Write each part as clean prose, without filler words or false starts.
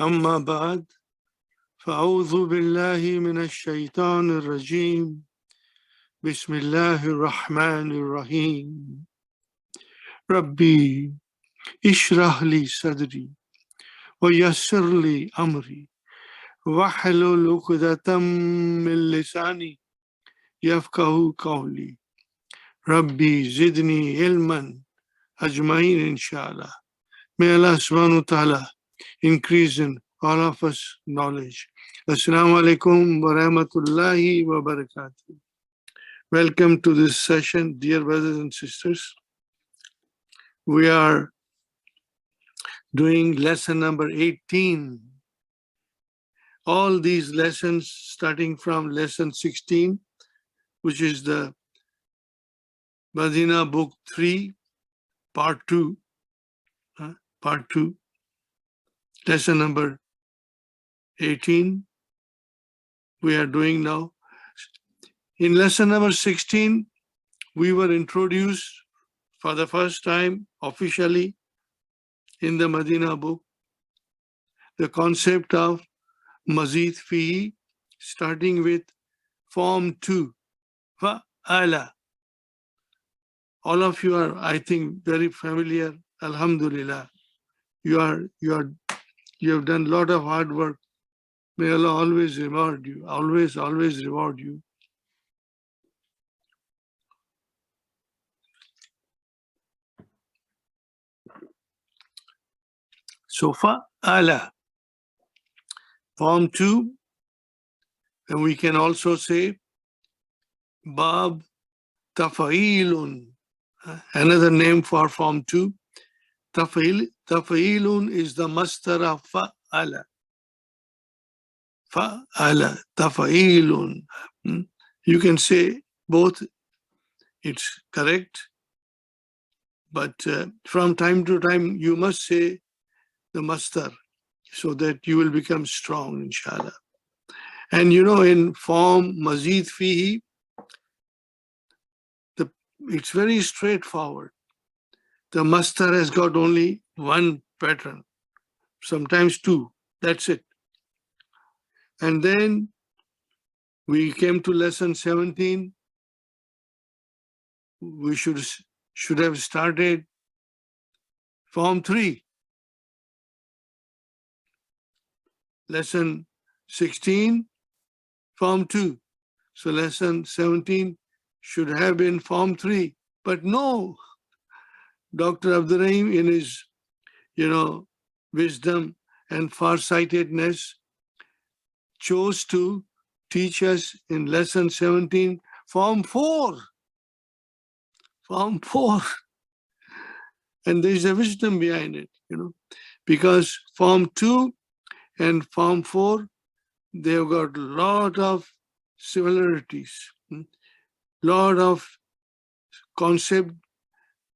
أما بعد فأعوذ بالله من الشيطان الرجيم بسم الله الرحمن الرحيم ربي اشرح لي صدري ويسر لي أمري واحلل عقدة من لساني يفقهوا قولي ربي زدني علما أجمعين إن شاء الله. May Allah subhanahu wa ta'ala increase in all of us knowledge. Assalamu alaikum wa rahmatullahi wa barakatuh. Welcome to this session, dear brothers and sisters. We are doing lesson number 18. All these lessons starting from lesson 16, which is the Madina book 3, part 2, lesson number 18, we are doing now. In lesson number 16, we were introduced for the first time officially in the Madina book, the concept of Mazid Fihi, starting with form 2, Fa'ala. All of you are, I think, very familiar. Alhamdulillah. You have done a lot of hard work. May Allah always reward you, always reward you. So Fa'ala, form 2, and we can also say Bab Tafa'ilun, another name for form 2. Tafa'ilun is the masdar of Fa'ala. Fa'ala, Tafa'ilun. You can say both, it's correct, but from time to time you must say the masdar so that you will become strong, inshallah. And you know, in form Mazid Fihi, it's very straightforward. The masdar has got only one pattern, sometimes two, that's it. And then we came to lesson 17. We should have started form 3. Lesson 16, form 2. So lesson 17 should have been form 3. But no, Dr. Abdurrahim, in his, wisdom and farsightedness, chose to teach us in lesson 17, form 4. Form 4. And there is a wisdom behind it, because form 2 and form 4, they've got a lot of similarities, lot of concept,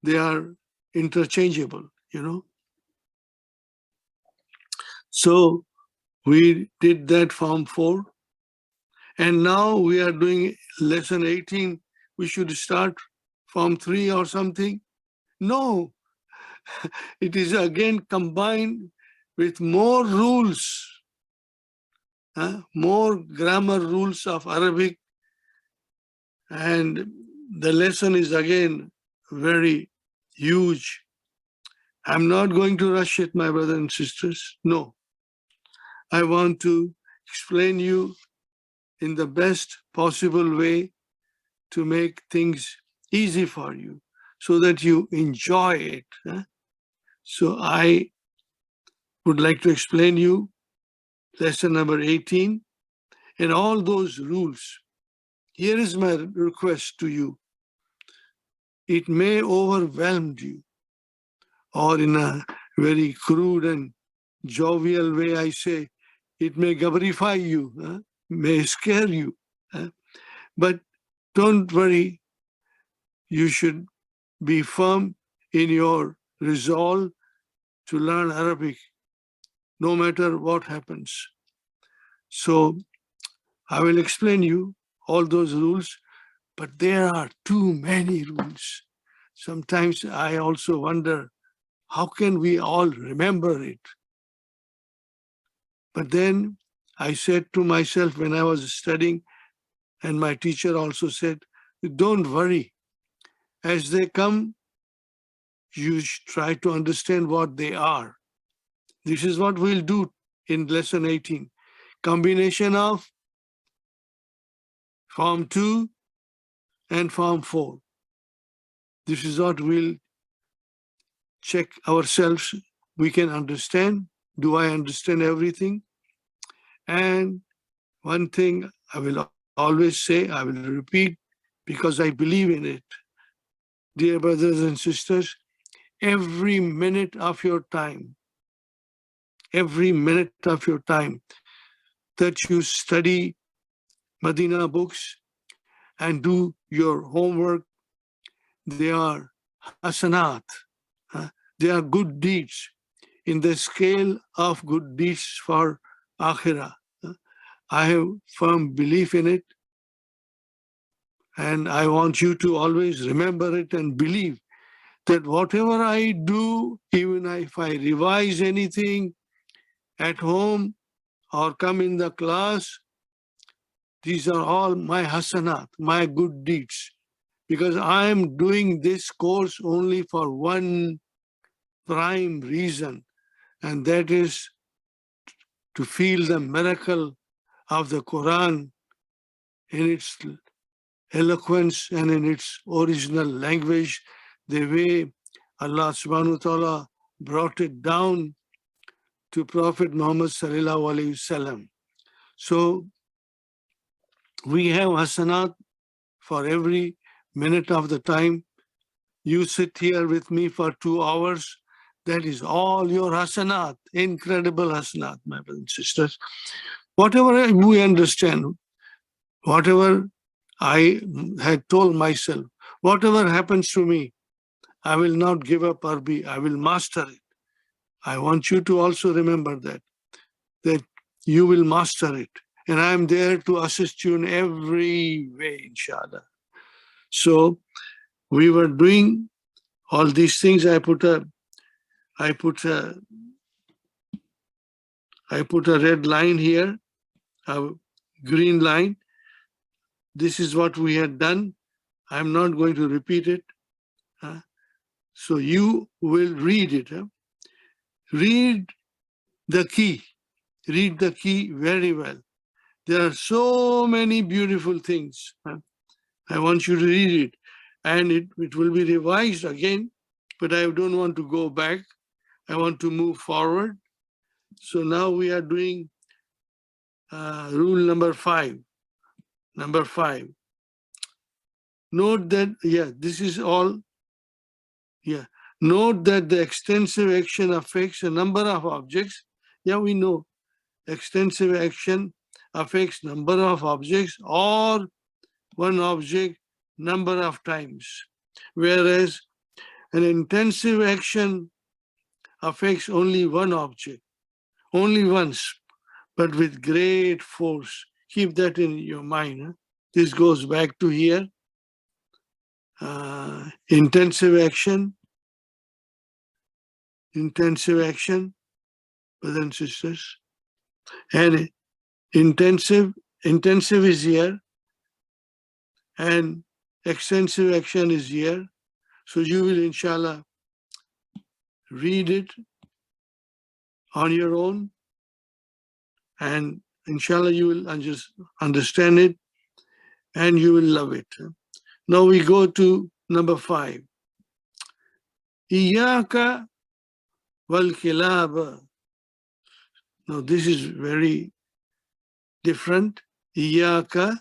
they are interchangeable, So we did that form 4, and now we are doing lesson 18. We should start form 3 or something. No, it is again combined with more rules, more grammar rules of Arabic, and the lesson is again very huge. I'm not going to rush it, my brothers and sisters. No, I want to explain you in the best possible way to make things easy for you so that you enjoy it. So I would like to explain you lesson number 18 and all those rules. Here is my request to you. It may overwhelm you, or in a very crude and jovial way, I say, it may gabarify you, may scare you. But don't worry, you should be firm in your resolve to learn Arabic, no matter what happens. So I will explain you all those rules, but there are too many rules. Sometimes I also wonder, how can we all remember it? But then I said to myself when I was studying, and my teacher also said, don't worry. As they come, you try to understand what they are. This is what we'll do in lesson 18. Combination of form 2 and form 4. This is what we'll check ourselves. We can understand. Do I understand everything? And one thing I will always say, I will repeat, because I believe in it. Dear brothers and sisters, every minute of your time, that you study Madina books and do your homework, they are hasanat. They are good deeds in the scale of good deeds for akhirah. I have firm belief in it, and I want you to always remember it and believe that whatever I do, even if I revise anything at home or come in the class, these are all my hasanat, my good deeds, because I am doing this course only for one prime reason, and that is to feel the miracle of the Quran in its eloquence and in its original language, the way Allah subhanahu wa ta'ala brought it down to Prophet Muhammad sallallahu alaihi wasallam. So we have hasanat for every minute of the time. You sit here with me for 2 hours. That is all your hasanat, incredible hasanat, my brothers and sisters. Whatever we understand, whatever I had told myself, whatever happens to me, I will not give up Arabic. I will master it. I want you to also remember that you will master it. And I am there to assist you in every way, inshallah. So we were doing all these things. I put a red line here, a green line. This is what we had done. I'm not going to repeat it. So you will read it. Read the key. Read the key very well. There are so many beautiful things. I want you to read it. And it will be revised again, but I don't want to go back. I want to move forward. So now we are doing rule number 5. Number 5. Note that, this is all. Note that the extensive action affects a number of objects. We know extensive action affects number of objects or one object number of times, whereas an intensive action affects only one object, only once, but with great force. Keep that in your mind. This goes back to here. Intensive action, brothers and sisters. And intensive is here, and extensive action is here. So you will, inshallah, read it on your own, and inshallah you will just understand it and you will love it. Now we go to number 5. Iyaka wal kilab. Now this is very different. Iyaka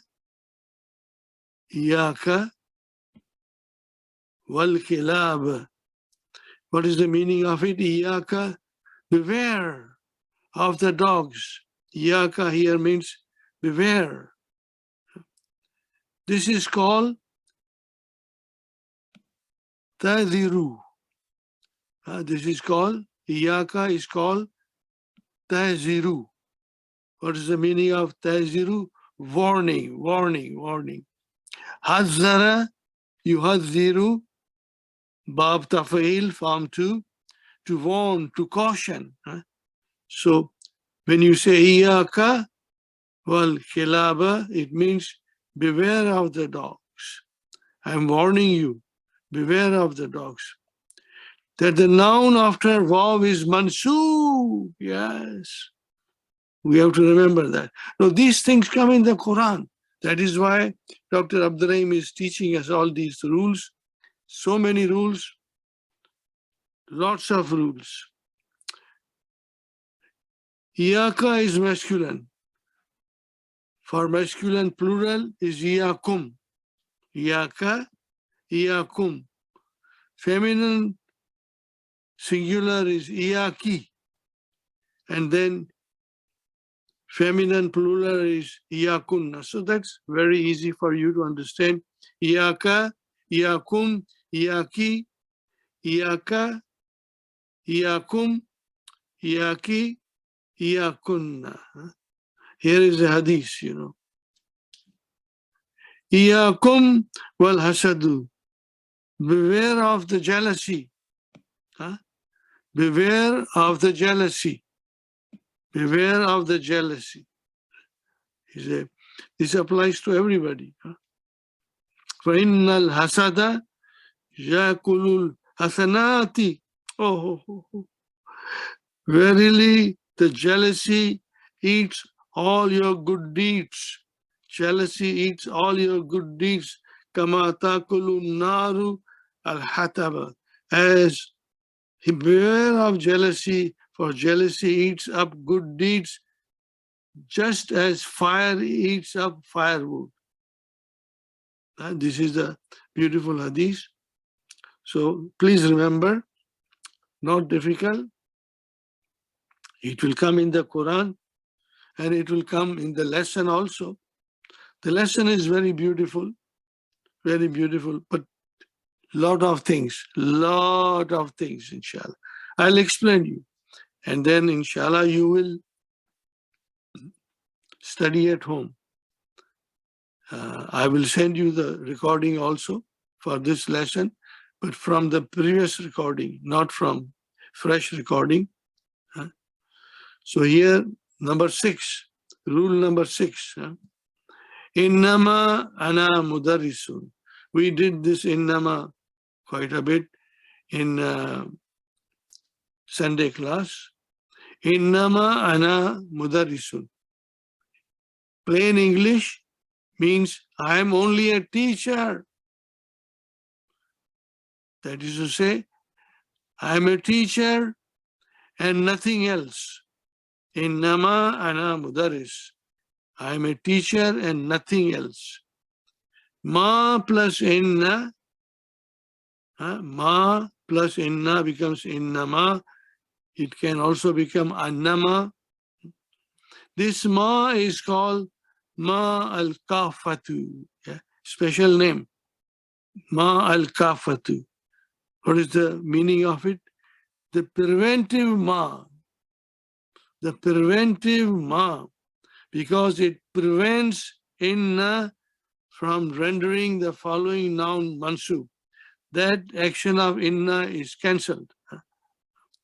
wal kilab. What is the meaning of it? Iyaka, beware of the dogs. Iyaka here means beware. This is called taziru. This is called, Iyaka is called taziru. What is the meaning of taziru? Warning. Hazzara, yuhazziru, bab tafa'il, form 2, to warn, to caution. So When you say iyaka wal khilaba, it means beware of the dogs. I'm warning you, beware of the dogs. That the noun after waw is mansoob. Yes, we have to remember that. Now, these things come in the Quran. That is why Dr. Abdurrahim is teaching us all these rules. So many rules, lots of rules. Iyaka is masculine. For masculine plural is iyakum. Iyaka, iyakum. Feminine singular is iyaki. And then feminine plural is iyakunna. So that's very easy for you to understand. Iyaka, iyakum, iyaki, iyaka, iyakum, iyaki, iyakunna. Here is a hadith, you know. Iyakum wal hasadu. Beware of the jealousy. Huh? Beware of the jealousy. Beware of the jealousy. This applies to everybody. فَإِنَّ الْحَسَدَ يَأْكُلُ الْحَسَنَاتِ. Verily, the jealousy eats all your good deeds. Jealousy eats all your good deeds. كَمَا تَأْكُلُ النَّارُ الْحَطَبَ. As beware of jealousy, for jealousy eats up good deeds, just as fire eats up firewood. This is the beautiful hadith. So please remember, not difficult. It will come in the Quran and it will come in the lesson also. The lesson is very beautiful, but lot of things, inshallah. I'll explain you. And then inshallah you will study at home. I will send you the recording also for this lesson, but from the previous recording, not from fresh recording. So here, number 6, rule number 6. Innama ana mudarrisun. We did this innama quite a bit in Sunday class. Innama ana mudarrisun. Plain English means I am only a teacher. That is to say, I am a teacher and nothing else. Innama ana mudarris. I am a teacher and nothing else. Ma plus inna, ma plus inna becomes innama. It can also become annama. This ma is called ma al-kafatu, special name, ma al-kafatu. What is the meaning of it? The preventive ma, because it prevents inna from rendering the following noun mansub. That action of inna is cancelled.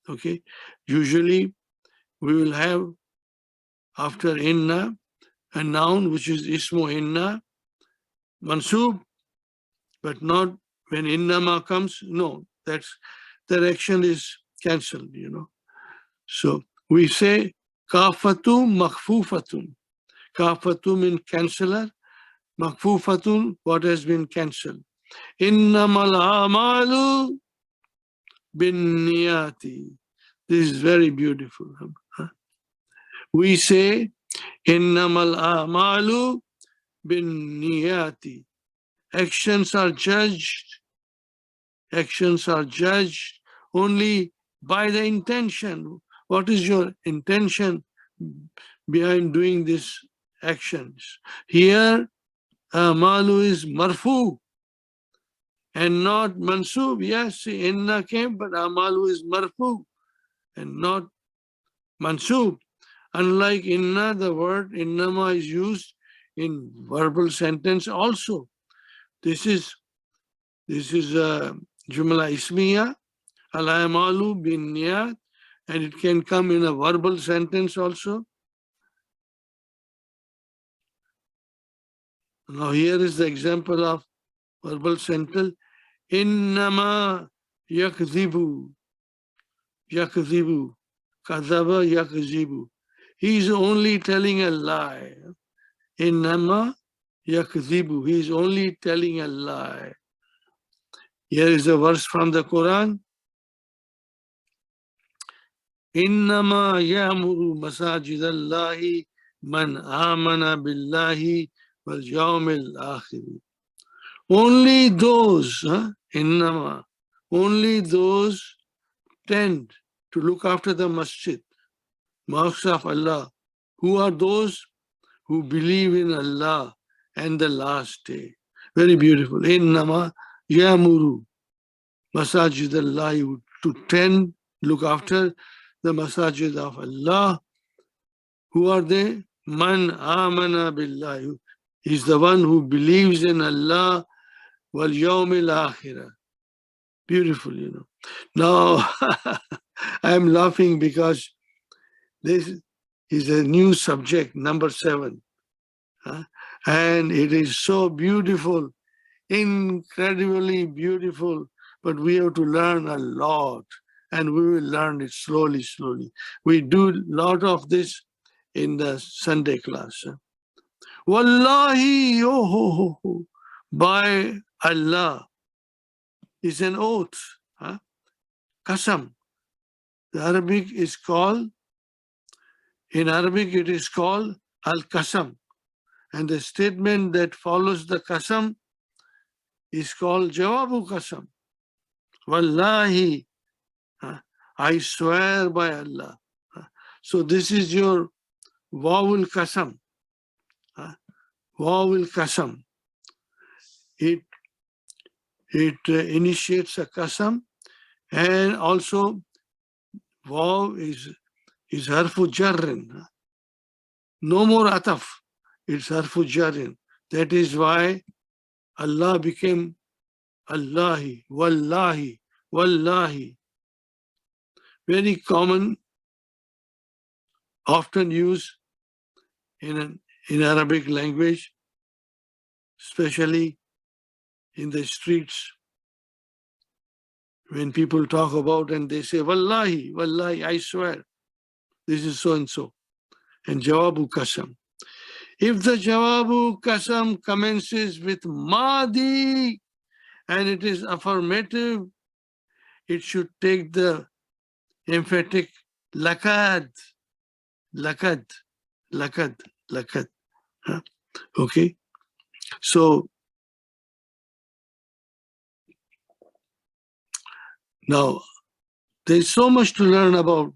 Okay, usually we will have after inna a noun which is ismu inna, mansub, but not when innama comes. No, that action is cancelled, you know. So we say kafatum makhfufatun. Kafatum means canceller. Makhfufatun, what has been cancelled. Innamal a'malu bin niyati. This is very beautiful. We say innamal a'malu bin niyati. Actions are judged only by the intention. What is your intention behind doing these actions? Here, amalu is marfu and not mansub. Yes, inna came, but amalu is marfu and not mansub. Unlike inna, the word innama is used in verbal sentence also. This is jumla ismiya, al-amalu bin niyat, and it can come in a verbal sentence also. Now here is the example of verbal sentence. Innama yakzibu. Yakzibu. Kazaba yakzibu. He is only telling a lie. Innama yakzibu. He is only telling a lie. Here is a verse from the Quran. Innama ya'muru masajid Allahi man amana billahi wal yawmil akhir. Only those, innama, only those tend to look after the masjid, mosques of Allah. Who are those who believe in Allah and the last day? Very beautiful. Innama ya'muru masajid Allah, to tend, look after the masajid of Allah. Who are they? Man amana billah. He's the one who believes in Allah wal yawmil akhirah. Beautiful, you know. Now, I'm laughing because this is a new subject, number 7. And it is so beautiful, incredibly beautiful, but we have to learn a lot, and we will learn it slowly, slowly. We do a lot of this in the Sunday class. Wallahi, oh, ho, ho, ho, by Allah is an oath. Qasam. The Arabic is called, in Arabic it is called al-Qasam. And the statement that follows the Qasam is called Jawabu Qasam. Wallahi, I swear by Allah. So this is your Wawul Qasam. Wawul Qasam. It initiates a Qasam, and also Waw is harfu jarrin. No more ataf. It's harfu jarrin. That is why Allah became Allahi, Wallahi, Wallahi. Very common, often used in Arabic language, especially in the streets. When people talk about and they say, Wallahi, Wallahi, I swear, this is so and so. And Jawabu Qasam. If the Jawabu Qasam commences with Madi and it is affirmative, it should take the emphatic lakad, lakad, lakad, lakad. Okay? So, now, there's so much to learn about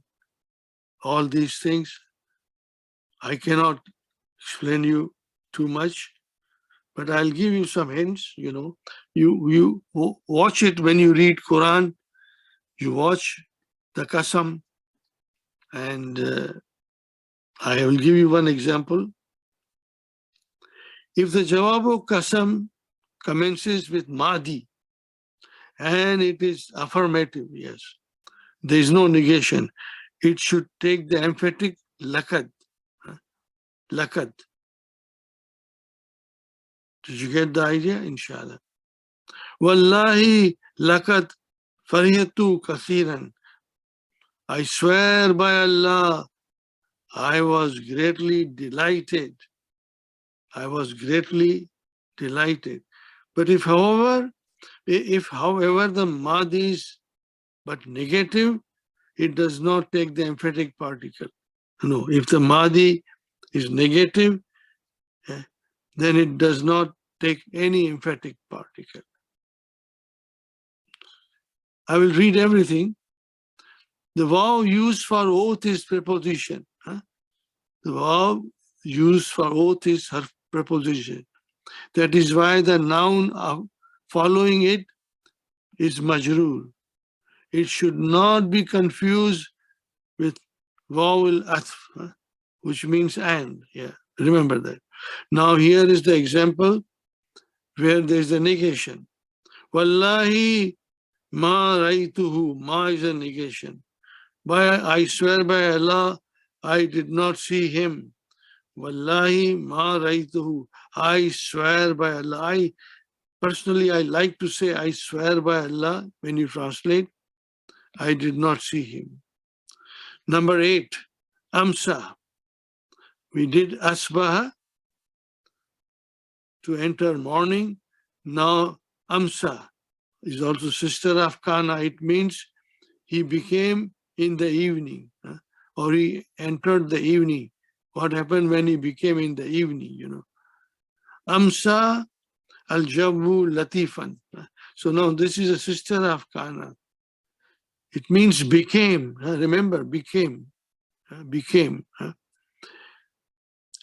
all these things. I cannot explain you too much, but I'll give you some hints. You know, you watch it when you read Quran. You watch the Qasam, and I will give you one example. If the Jawabu Qasam commences with Madi and it is affirmative, yes, there is no negation. It should take the emphatic lakad. Lakad. Did you get the idea? Inshallah. Wallahi lakad fariyatu kathiran. I swear by Allah, I was greatly delighted. I was greatly delighted. But if however the Madi is but negative, it does not take the emphatic particle. No, if the Madi is negative, then it does not take any emphatic particle. I will read everything. The Vav used for oath is preposition. The Vav used for oath is her preposition. That is why the noun following it is majroor. It should not be confused with Vawul Atf, which means and. Yeah, remember that. Now here is the example where there is a negation. Wallahi ma raituhu. Ma is a negation. I swear by Allah, I did not see him. Wallahi ma ra'aytuhu. I swear by Allah. Personally, I like to say, I swear by Allah, when you translate, I did not see him. Number 8, Amsa. We did Asbaha to enter morning. Now Amsa is also sister of Kana. It means he became in the evening, or he entered the evening. What happened when he became in the evening, Amsa al-Jawu Latifan. So now this is a sister of Kana. It means became. Remember, became. Became.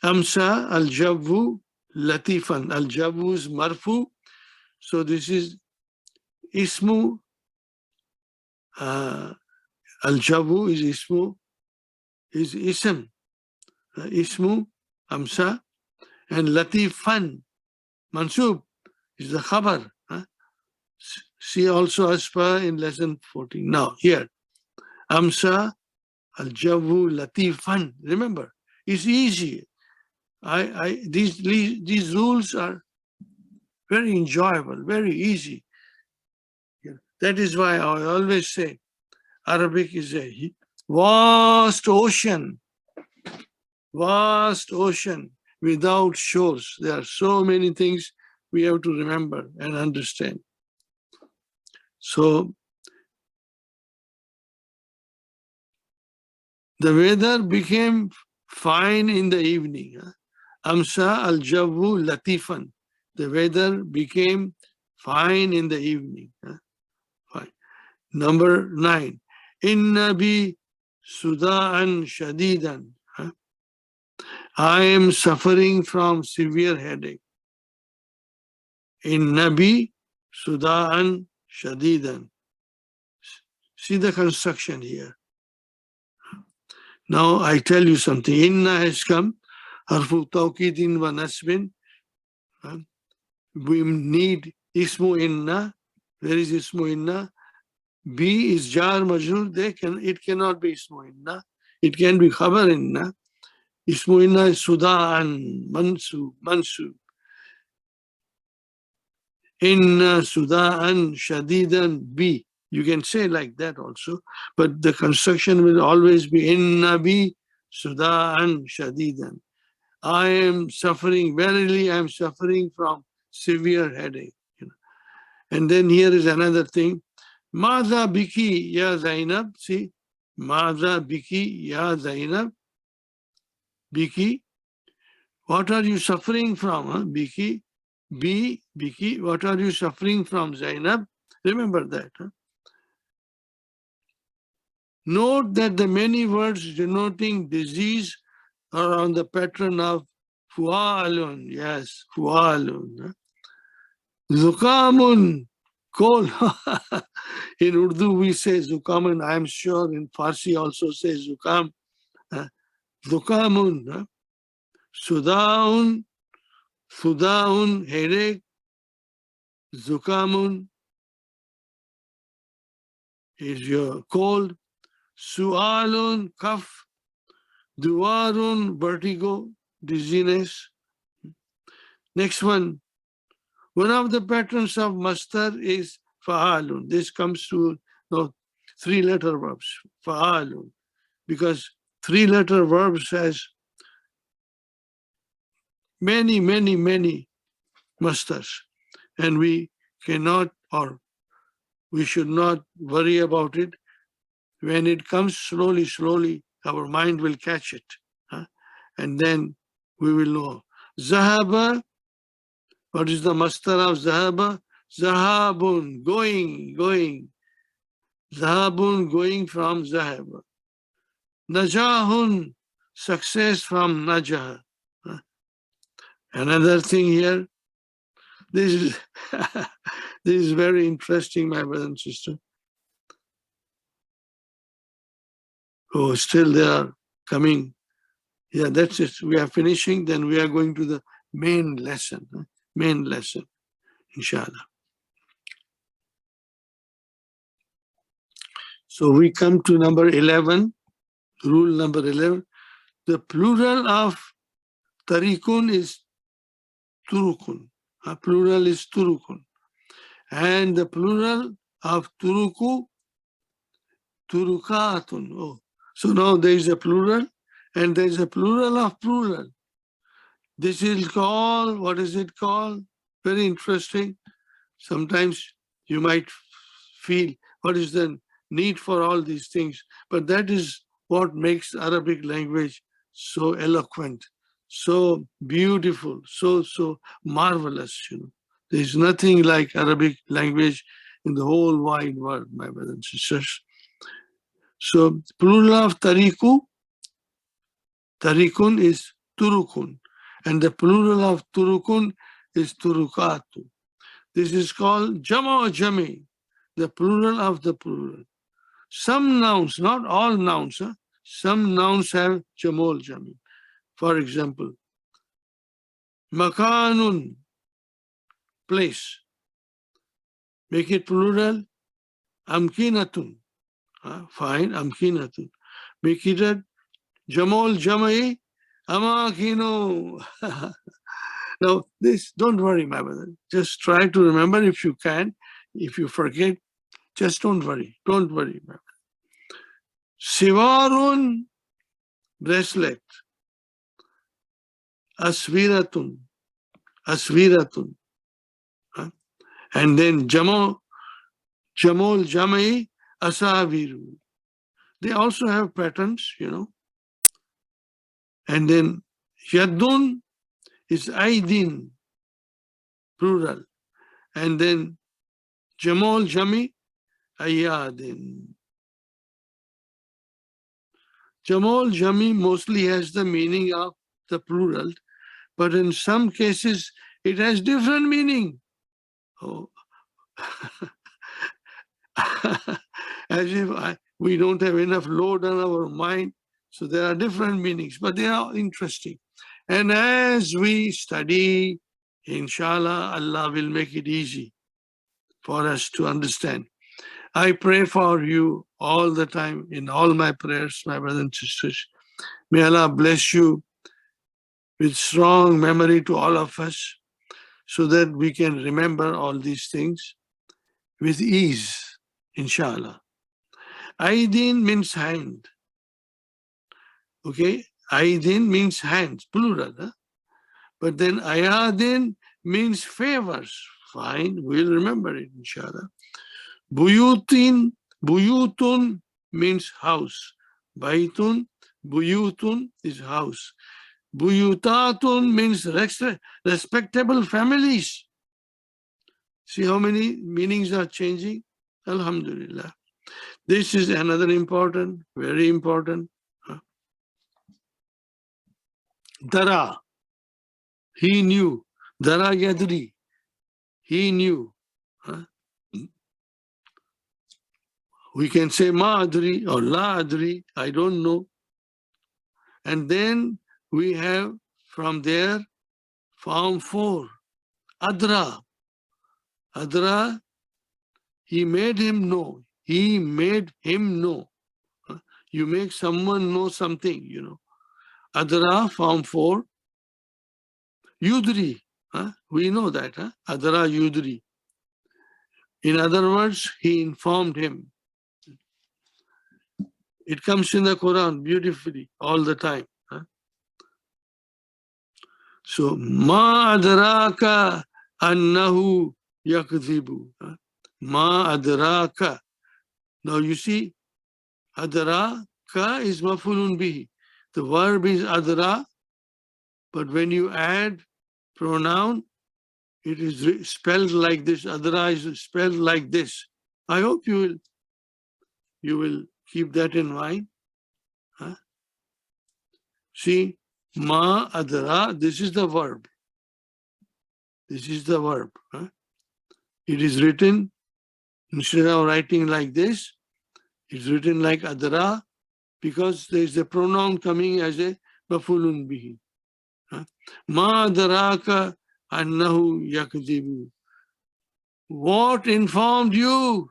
Amsa al-Jawu Latifan. Al-Jawu is marfu. So this is ismu. Al-Jawu is ismu. Is ism. Ismu, Amsa. And Latifan, Mansub, is the khabar. See also as per in lesson 14. Now here, Amsa al-Jawu Latifan. Remember, it's easy. These rules are very enjoyable, very easy. That is why I always say Arabic is a vast ocean without shores. There are so many things we have to remember and understand. So the weather became fine in the evening. Amsa al-Jawu Latifan. The weather became fine in the evening. Fine. Number 9. Inna bi suda'an shadidan. I am suffering from severe headache. Inna bi suda'an shadidan. See the construction here. Now I tell you something. Inna has come. Harfu tawqidin wa nasbin. We need ismu inna. Where is ismu inna? B is jar majrur. It cannot be ismu inna. It can be khabar inna. Ismu inna is suda'an, mansub. Inna suda'an shadidan B. You can say like that also, but the construction will always be inna bi suda'an shadidan. I am suffering, verily I am suffering from severe headache. And then here is another thing. Madha biki ya Zainab. See, Madha biki ya Zainab. Biki. What are you suffering from? Biki. Biki. What are you suffering from, Zainab? Remember that. Note that the many words denoting disease are on the pattern of fu'alun. Yes, fu'alun. Zukamun, cold. In Urdu we say zukamun. I am sure in Farsi also say zukam. Zukamun. Sudaun, headache. Zukamun is your cold. Su'alun, cough. Duwarun, vertigo, dizziness. Next one. One of the patterns of mastar is fa'alun. This comes to 3-letter verbs, fa'alun. Because 3-letter verbs has many masters. And we cannot, or we should not worry about it. When it comes slowly, our mind will catch it. And then we will know. Zahaba, what is the mastar of zahaba? Zahabun, going. Zahabun, going from zahaba. Najahun, success from najah. Another thing here, this is very interesting, my brother and sister. Oh, still they are coming. Yeah, that's it. We are finishing. Then we are going to the main lesson. Inshallah. So we come to number 11, rule number 11. The plural of Tarikun is turukun. Plural is turukun. And the plural of turuku, turukatun. Oh. So now there is a plural and there is a plural of plural. This is called, what is it called? Very interesting. Sometimes you might feel what is the need for all these things, but that is what makes Arabic language so eloquent, so beautiful, so marvelous. There is nothing like Arabic language in the whole wide world, my brothers and sisters. So plural of tarikun is turukun, and the plural of turukun is turukatu. This is called jama jami, the plural of the plural. Some nouns, not all nouns, some nouns have jamol jami. For example, makanun, place. Make it plural, amkinatun. Fine, amkinatun. Make it a jamol jami, amakinu. Now, this, don't worry, my brother. Just try to remember if you can. If you forget, just don't worry. Don't worry, my brother. Sivarun, bracelet. Asviratun, asviratun. And then jamol jamai, asaviru. They also have patterns, And then yadun is aidin, plural. And then jamol jami, ayadin. Jamol jami mostly has the meaning of the plural, but in some cases it has different meaning. Oh. As if we don't have enough load on our mind. So there are different meanings, but they are interesting. And as we study, inshallah, Allah will make it easy for us to understand. I pray for you all the time in all my prayers, my brothers and sisters. May Allah bless you with strong memory to all of us so that we can remember all these things with ease, inshallah. Aidin means hand. Okay, Aidin means hands, plural. But then Ayadin means favors. Fine, we'll remember it, inshallah. Buyutun means house. Baitun, buyutun is house. Buyutatun means respectable families. See how many meanings are changing? Alhamdulillah. This is another important, very important. Dara, he knew. Dara yadri, he knew. We can say ma adri or la adri, I don't know. And then we have from there form 4, adra. Adra, he made him know. He made him know. You make someone know something, Adra, form 4. Yudri, we know that, Adra Yudri. In other words, he informed him. It comes in the Quran beautifully all the time. So, ma adraka annahu yakdhibu. Ma adraka. Now you see, adraka is mafulun bihi. The verb is adra, but when you add pronoun, it is spelled like this. Adra is spelled like this. I hope you will keep that in mind. See, ma adra, this is the verb. This is the verb. It is written, instead of writing like this, it's written like adra because there is a pronoun coming as a mafulun bihi. Ma adraka annahu yakdhibu. What informed you?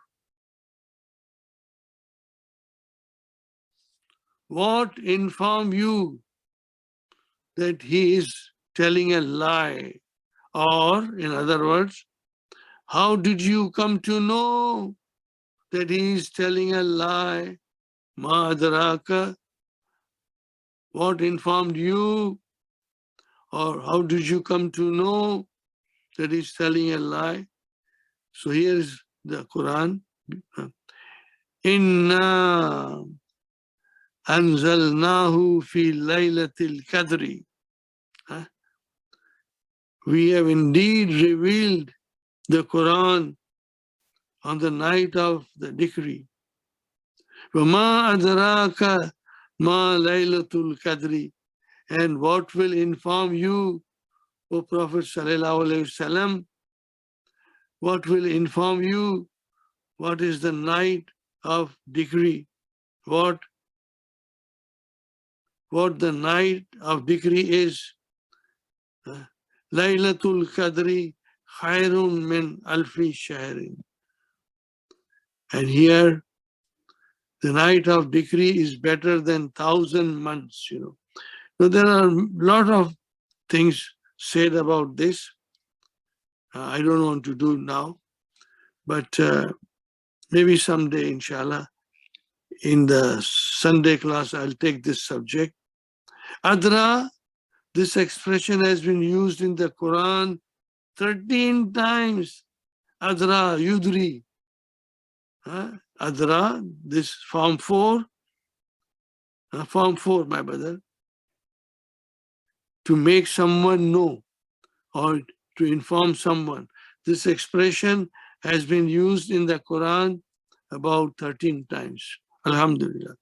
What informed you? that he is telling a lie? Or, in other words, how did you come to know that he is telling a lie? Ma adraka, what informed you? Or how did you come to know that he is telling a lie? So here is the Quran. Inna anzalnahu fi laylatil qadri. We have indeed revealed the Quran on the night of the decree. وَمَا أَدْرَاكَ مَا لَيْلَةُ الْقَدْرِ. And what will inform you, O Prophet Sallallahu Alaihi Wasallam, what will inform you what is the night of decree? What the night of decree is? Laylatul Qadri khairun min alfi shahrin. And here, the night of decree is better than 1,000 months, So there are a lot of things said about this. I don't want to do now, but maybe someday, inshallah, in the Sunday class, I'll take this subject. Adra, this expression has been used in the Quran 13 times. Adra, Yudri. Adra, this form 4, my brother, to make someone know or to inform someone. This expression has been used in the Quran about 13 times. Alhamdulillah.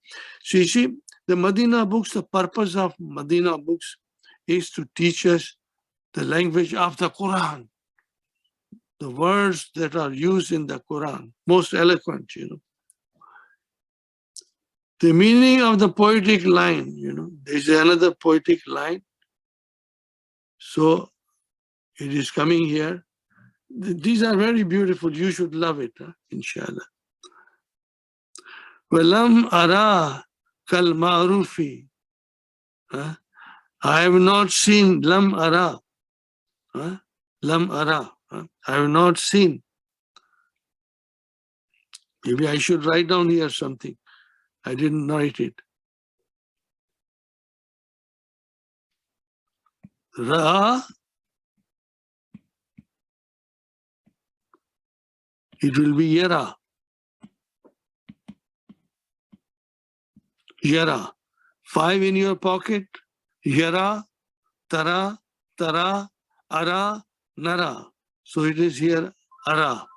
So you see, the Madina books, the purpose of Madina books is to teach us the language of the Quran, the words that are used in the Quran, most eloquent, The meaning of the poetic line, there's another poetic line. So it is coming here. These are very beautiful. You should love it, inshallah. Walam ara kal ma'rufi. I have not seen lam ara. Lam ara. I have not seen. Maybe I should write down here something. I didn't write it. Ra, it will be yara. Yara. 5 in your pocket. Yara, tara, tara, ara, nara. So it is here ara.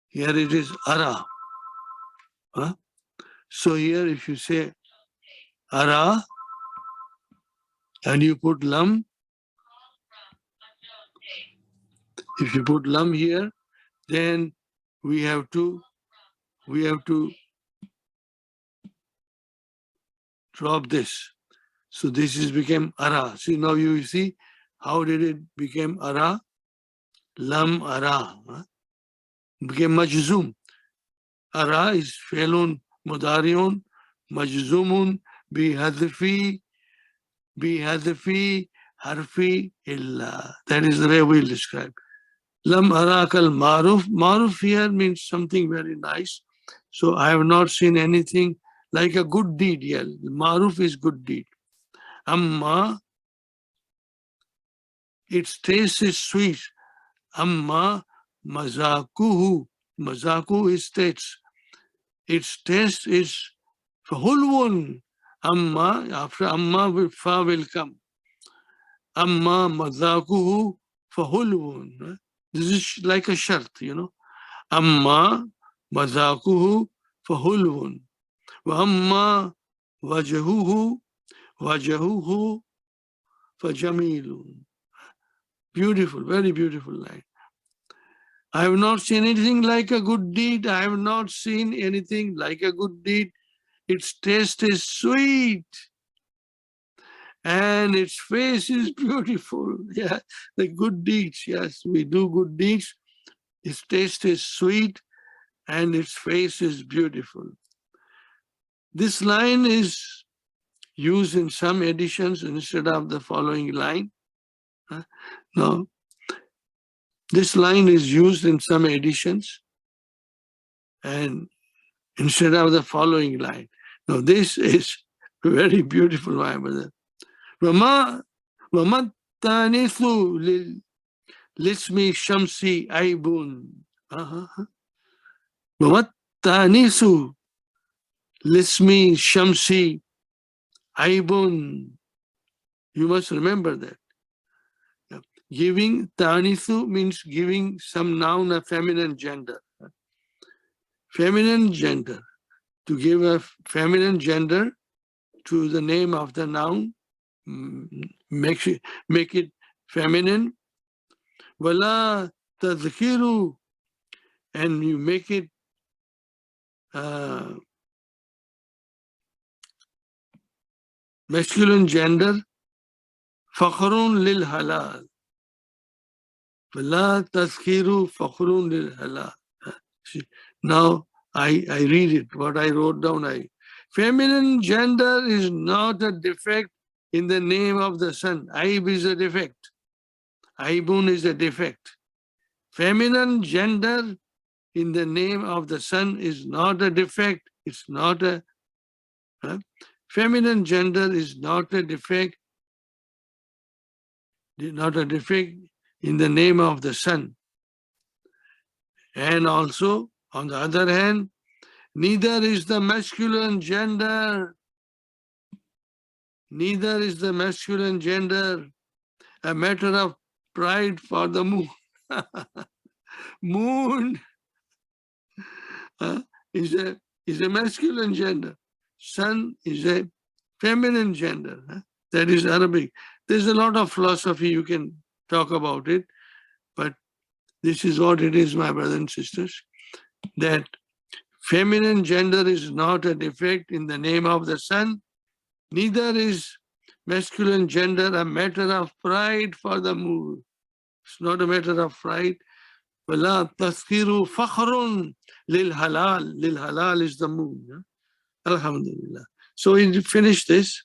Here it is ara. So here if you say ara and you put lam, if you put lam here, then we have to drop this. So this is became ara. See, now you see how did it become ara? Lam ara. Became majzum. Ara is felun mudariun majzumun bihadfi harfi illa. That is the way we'll describe. Lam arakal maruf. Maruf here means something very nice. So I have not seen anything like a good deed. Yeah, maruf is good deed. Amma, its taste is sweet. Amma mazakuhu. Mazaku is taste. Its taste is hulwun. Amma, after amma, fa will come. Amma mazakuhu fahulwun. This is like a shart, Amma mazakuhu fahulwun. Wa amma wajahuhu fajamilun. Beautiful, very beautiful line. I have not seen anything like a good deed. I have not seen anything like a good deed. Its taste is sweet. And its face is beautiful. Yeah, the good deeds. Yes, we do good deeds. Its taste is sweet and its face is beautiful. This line is used in some editions instead of the following line. Now, this line is used in some editions and instead of the following line. Now, this is very beautiful, my brother. وَمَا التَّانِثُ لِلِّسْمِ شَمْسِ عَيْبٌ. وَمَا التَّانِثُ لِلِّسْمِ شَمْسِ عَيْبٌ. You must remember that. Giving tanithu means giving some noun a feminine gender. Feminine gender. To give a feminine gender to the name of the noun, make it feminine. Wala tadhkiru, and you make it masculine gender. Fakhrun lil halal. Wala tadhkiru fakhrun lil halal. Now I read it, what I wrote down. Feminine gender is not a defect in the name of the sun. Aib is a defect. Aibun is a defect. Feminine gender in the name of the sun is not a defect. It's not a feminine gender is not a defect. Not a defect in the name of the sun. And also, on the other hand, neither is the masculine gender. Neither is the masculine gender a matter of pride for the moon. Moon is a masculine gender. Sun is a feminine gender. That is Arabic. There's a lot of philosophy, you can talk about it, but this is what it is, my brothers and sisters, that feminine gender is not a defect in the name of the sun. Neither is masculine gender a matter of pride for the moon. It's not a matter of pride. وَلَا تَذْكِرُ فَخْرٌ لِلْحَلَالِ. Lil-halal is the moon. Alhamdulillah. So we finish this.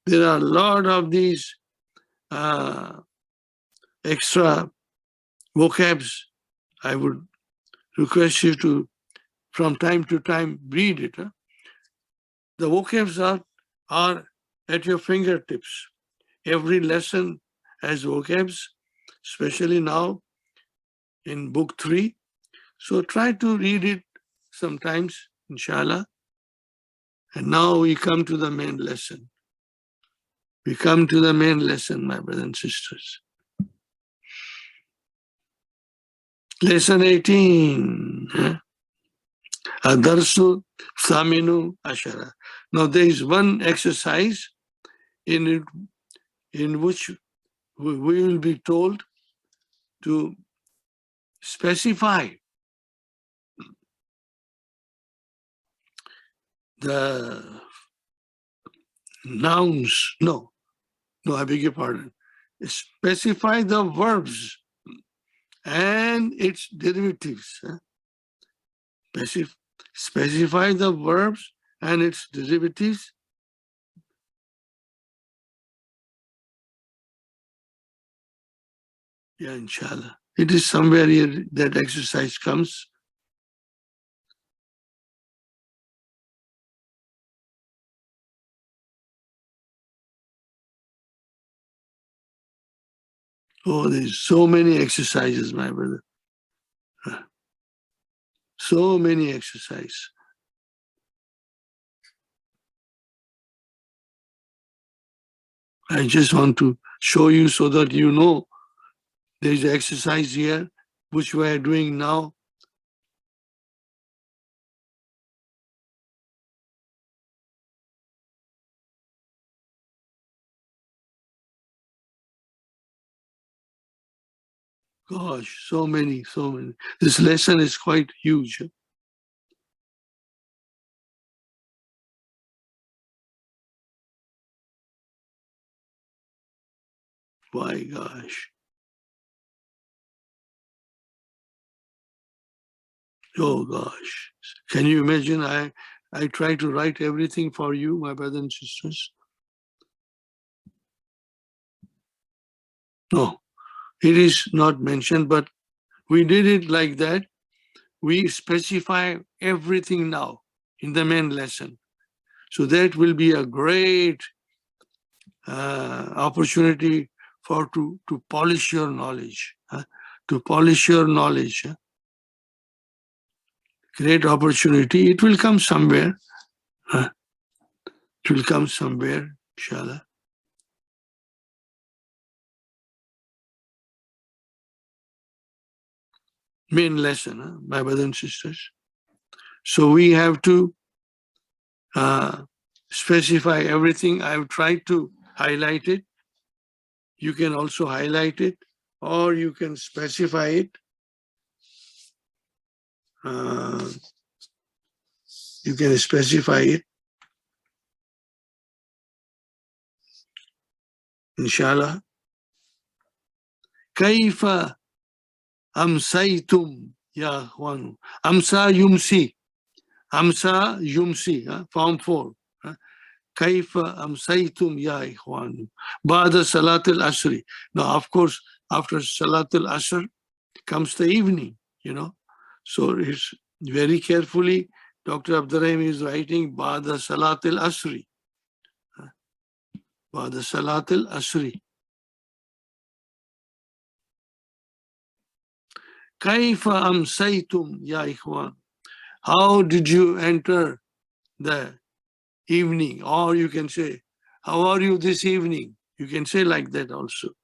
There are a lot of these extra vocabs. I would request you to, from time to time, read it. The vocabs are at your fingertips. Every lesson has vocabs, especially now in book 3. So try to read it sometimes, inshallah. And now we come to the main lesson. We come to the main lesson, my brothers and sisters. Lesson 18. Adarsu Saminu Ashara. Now there is one exercise in which we will be told to specify the nouns. No, I beg your pardon. Specify the verbs and its derivatives. Specify the verbs and its derivatives. Yeah, inshallah. It is somewhere here that exercise comes. Oh, there's so many exercises, my brother. So many exercises. I just want to show you so that you know there's an exercise here which we are doing now. Gosh, so many. This lesson is quite huge. My gosh. Oh gosh. Can you imagine? I try to write everything for you, my brothers and sisters. No, it is not mentioned, but we did it like that. We specify everything now in the main lesson. So that will be a great opportunity to polish your knowledge, to polish your knowledge. Great opportunity. It will come somewhere. It will come somewhere, inshallah. Main lesson, my brothers and sisters. So we have to specify everything. I've tried to highlight it. You can also highlight it, or you can specify it. You can specify it, inshallah. كيف أمسيتم يا أخوان. أمسى يمسي. أمسى يمسي. Form 4. كيف أمسيتم يا إخوان بعد صلاة العصر. Now, of course, after Salat al-Asr comes the evening, So it's very carefully, Dr. Abdurrahim is writing بعد صلاة العصر. بعد صلاة العصر. كيف أمسيتم يا إخوان. How did you enter the evening? Or you can say, how are you this evening? You can say like that also.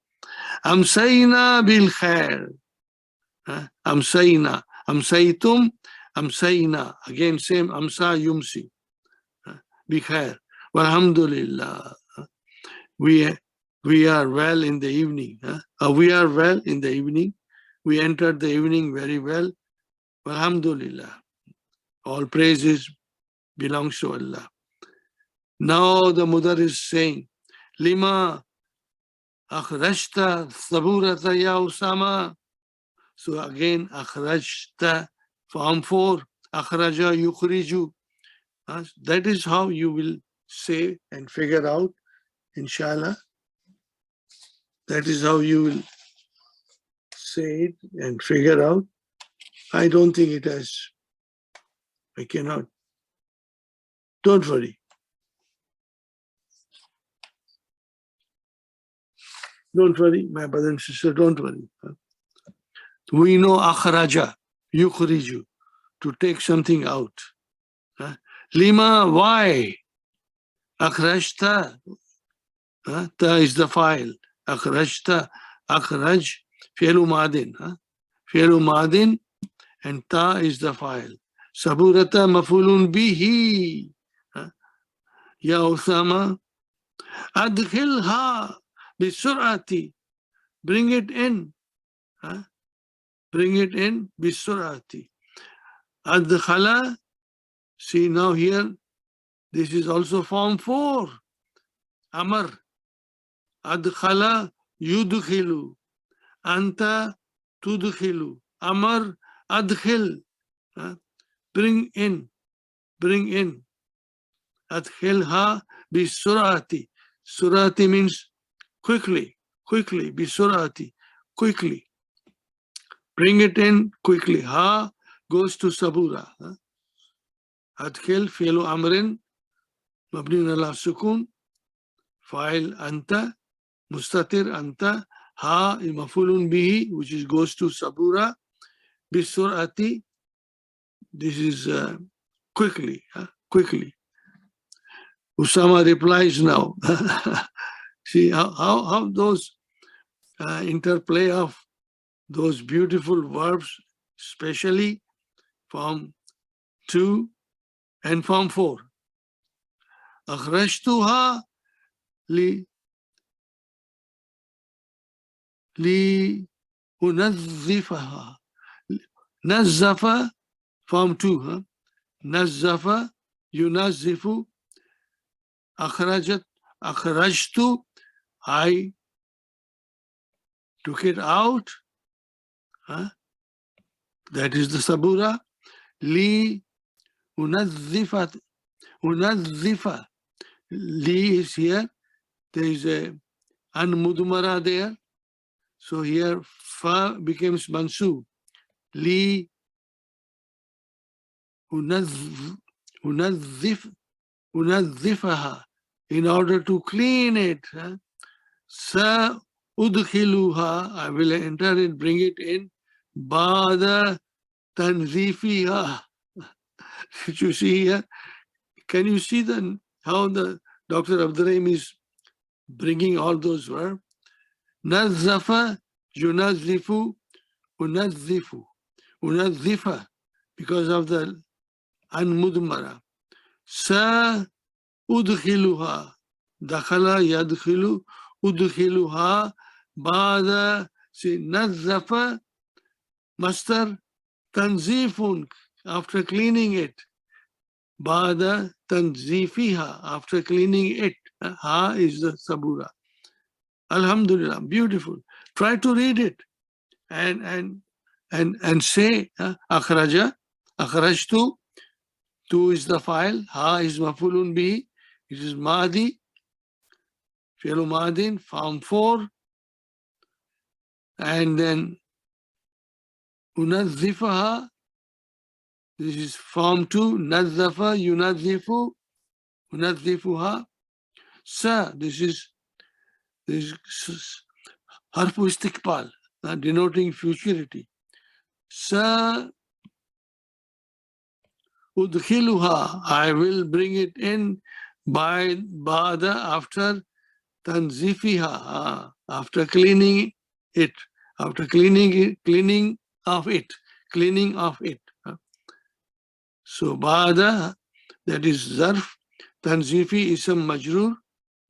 أمسينا بالخير. أمسينا. أمسيتم. أمسينا. Again, same. أمسى يمسي. بخير. Walhamdulillah. We are well in the evening. We are well in the evening. We entered the evening very well. Alhamdulillah. All praises belongs to Allah. Now the mother is saying, Lima akhrajta saburata ya Usama. So again, akhrajta, form 4, akhraja yukhriju. That is how you will say and figure out, inshallah. That is how you will say it and figure out. I don't think it has. I cannot. Don't worry. Don't worry, my brother and sister, don't worry. We know akhraja, yukhriju, to take something out. Lima, why? Akhrajta, ta is the file. Akhrajta, akhraj, fi'lu madin. Fi'lu madin, and ta is the file. Saburata mafulun bihi. Ya Usama, adkhilha bisur'ati. Bring it in. Bring it in bisur'ati. Adkhala, see now here, this is also form 4. Amar. Adkhala yudkhilu. Anta tudkhilu. Amar adkhil. Bring in. Bring in. Adkhilha bisur'ati. Surati means quickly. Quickly. Bisur'ati. Quickly. Bring it in quickly. Ha goes to sabura. Adkhil fi'lu amrin mabni ala sukun. Fa'il anta. Mustatir anta. Ha mafulun bihi, which is goes to sabura. Bisur'ati. This is quickly. Quickly. Usama replies now. See how those interplay of those beautiful verbs, especially form 2 and form 4. أخرجتها لأنظفها. نظف form 2. نظف ينظف. أخرجت, I took it out. That is the sabura. Li unazifat Unazzifa. Li is here. There is a anmudmara there. So here fa becomes mansub. Li unazzif unazzifaha. In order to clean it. Sa udkhiluha. I will enter it, bring it in. Ba'da tanzifiha. Did you see here? Can you see how the Dr. Abdurrahim is bringing all those verbs? Nazzafa, yunazzifu, unazzifu, unazzifa, because of the anmudmara. Sa udkhiluha, dakhala yadkhilu, udkhiluha, ba'da, see, nazzafa, mastar, tanzifun, after cleaning it. Ba'da tanzifiha, after cleaning it. Ha is the sabura. Alhamdulillah, beautiful. Try to read it and say akhraja, akhrajtu. Tu is the file. Ha is mafulun bihi. It is madi. Fi'lu madin, form 4. And then unazzifaha. This is form 2. Nazzafa, yunazzifu, unazzifuha. Sa, this is harfu istiqbal, denoting futurity. Sa udkhiluha, I will bring it in by ba'da, after tanzifiha, after cleaning it, cleaning of it. So ba'da, that is zarf, tanzifi ism majrur,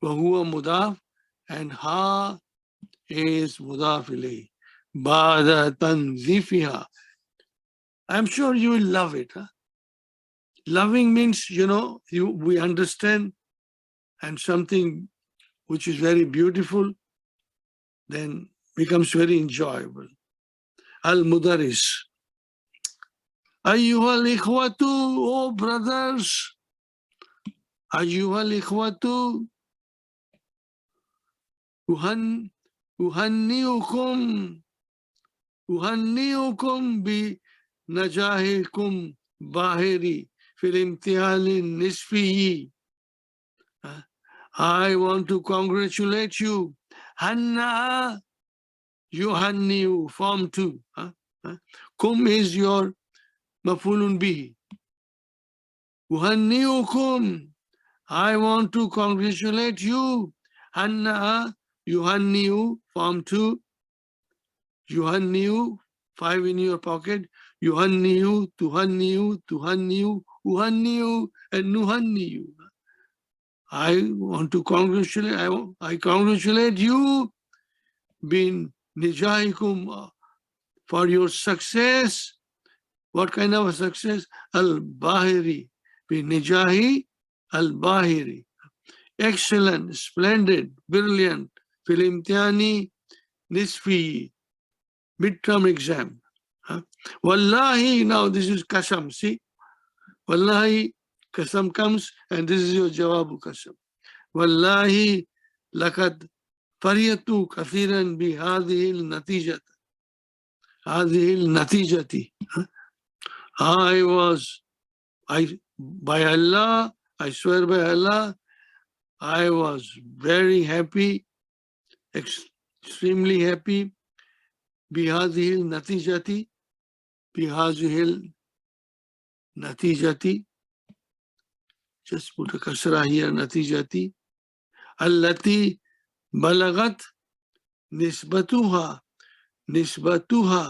wa huwa mudaf, and ha is mudaf ilayh. Ba'da tanzifiha. I'm sure you will love it. Loving means, we understand, and something which is very beautiful then becomes very enjoyable. Al-Mudaris. Ayyuhal ikhwatu, oh brothers. Ayyuhal ikhwatu. Uhanniukum bi najahikum bahiri fil imtihan nisfiyi. I want to congratulate you. Hanna, yuhanniu, form 2. Kum is your mafulun bihi. Uhanniukum, I want to congratulate you. Hanna, yuhanniu, form 2. Yuhanniu, 5 in your pocket. Yuhanniu, tuhanniu, uhanniu, and nuhanniu. I want to congratulate, I congratulate you, bin nijahikum, for your success. What kind of a success? Al-Bahiri, bin nijahi, al-Bahiri. Excellent, splendid, brilliant, fil imtihani nisfi, midterm exam. Wallahi, now this is kasam, see? Wallahi, kasam comes, and this is your jawabu kasam. Wallahi, lakad fariyatu kathiran bi hadhil natijati. By Allah, I swear by Allah, I was very happy, extremely happy, bihadhil natijati, just put a kasra here, natijati, allati balagat nisbatuha, nisbatum,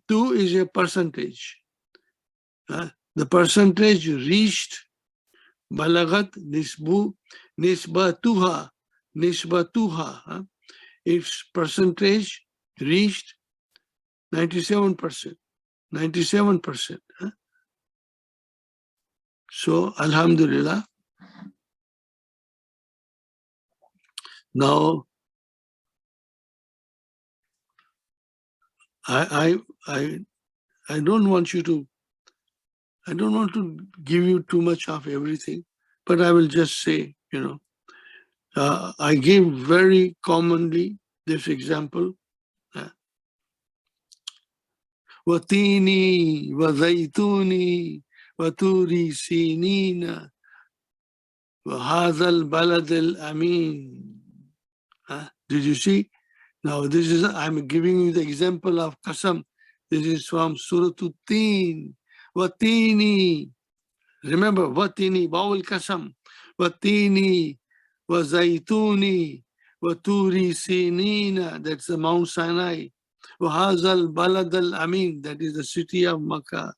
tu is a percentage. The percentage reached, balagat nisbatuha, its percentage reached 97%. So, alhamdulillah. Now, I don't want you to I don't want to give you too much of everything, but I will just say, I give very commonly this example. Watini, wazaituni, waturi sinina, wahazal baladil amin. Did you see? Now this is, I'm giving you the example of Qasam. This is from Surah At-Teen. Watini. Remember, Watini, Bawul Qasam. Watini, Wazaituni, Waturi Sinina. That's the Mount Sinai. Wahazal Balad al-Amin. That is the city of Makkah.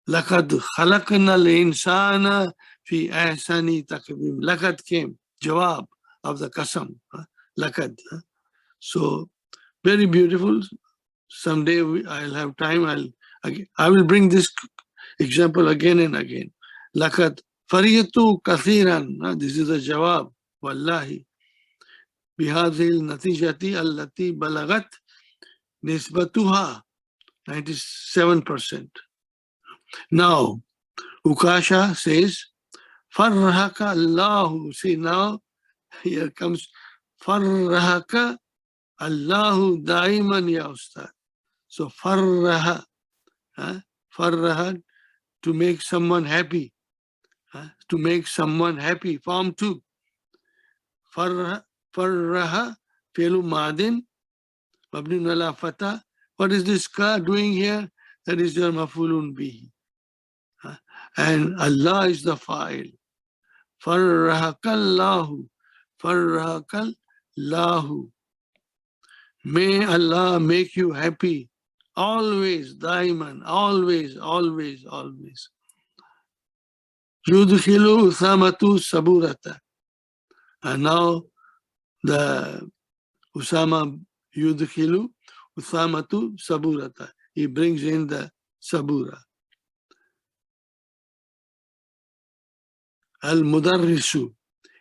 Lakad khalaqna al-insana fi ahsani taqvim. Lakad came. Jawab of the Qasam. Lakad. So very beautiful. Someday I'll have time. I will bring this example again and again. Lakat fariyatu kathiran. This is a jawab. Wallahi. Bihadhil natijati allati balagat nisbatuha 97%. Now, Ukasha says, Farrahaka Allahu. See now, here comes Farrahaka Allahu daiman ya ustad. So farraha, farraha, to make someone happy, to make someone happy. Form 2. Farraha, fi'lu madin, mabni ala fatah. What is this ka doing here? That is your mafulun bihi. And Allah is the fa'il. Farrahakallahu, farrahakallahu. May Allah make you happy. Always, daiman, always, always, always. Yudkhilu Usamatu Saburata. And now the Usama Yudkhilu Usamatu Saburata. He brings in the Sabura. Al-Mudarrisu.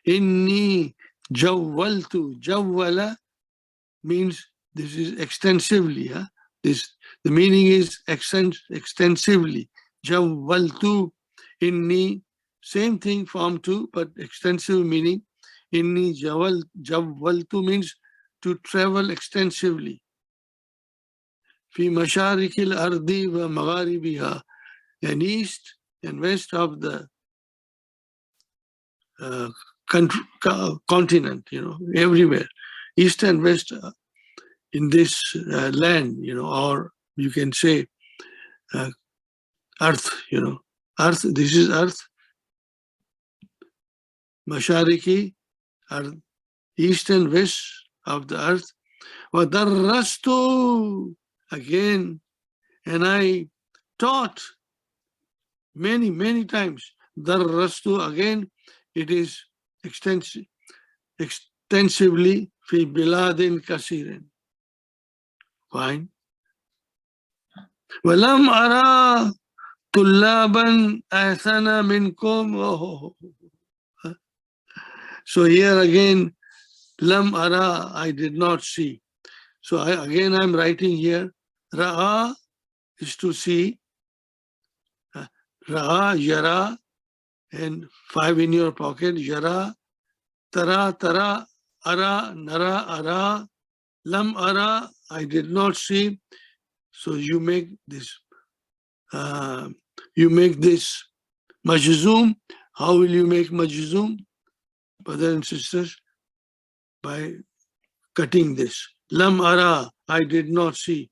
Inni Jawwaltu. Jawwala means this is extensively. The meaning is extensively. Jawwaltu. Inni. Same thing, form 2, but extensive meaning. Inni jawwaltu means to travel extensively. Fi masharikil ardi wa magharibiha. And east and west of the continent, everywhere. East and west in this land, or you can say earth, earth, this is earth. Mashariki are east and west of the earth. Wadarrastu, again, and I taught many, many times. Darrastu, again, it is extensively fi biladin kasirin. Fine. Walam ara tullaban ahsana minkum. So here again, lam ara, I did not see. So I'm writing here, ra'a is to see, ra'a, yara, and 5 in your pocket, yara, tara, ara, nara, ara, lam ara, I did not see. So you make this majzoom. How will you make majzoom? Brothers and sisters, by cutting this. Lam ara, I did not see.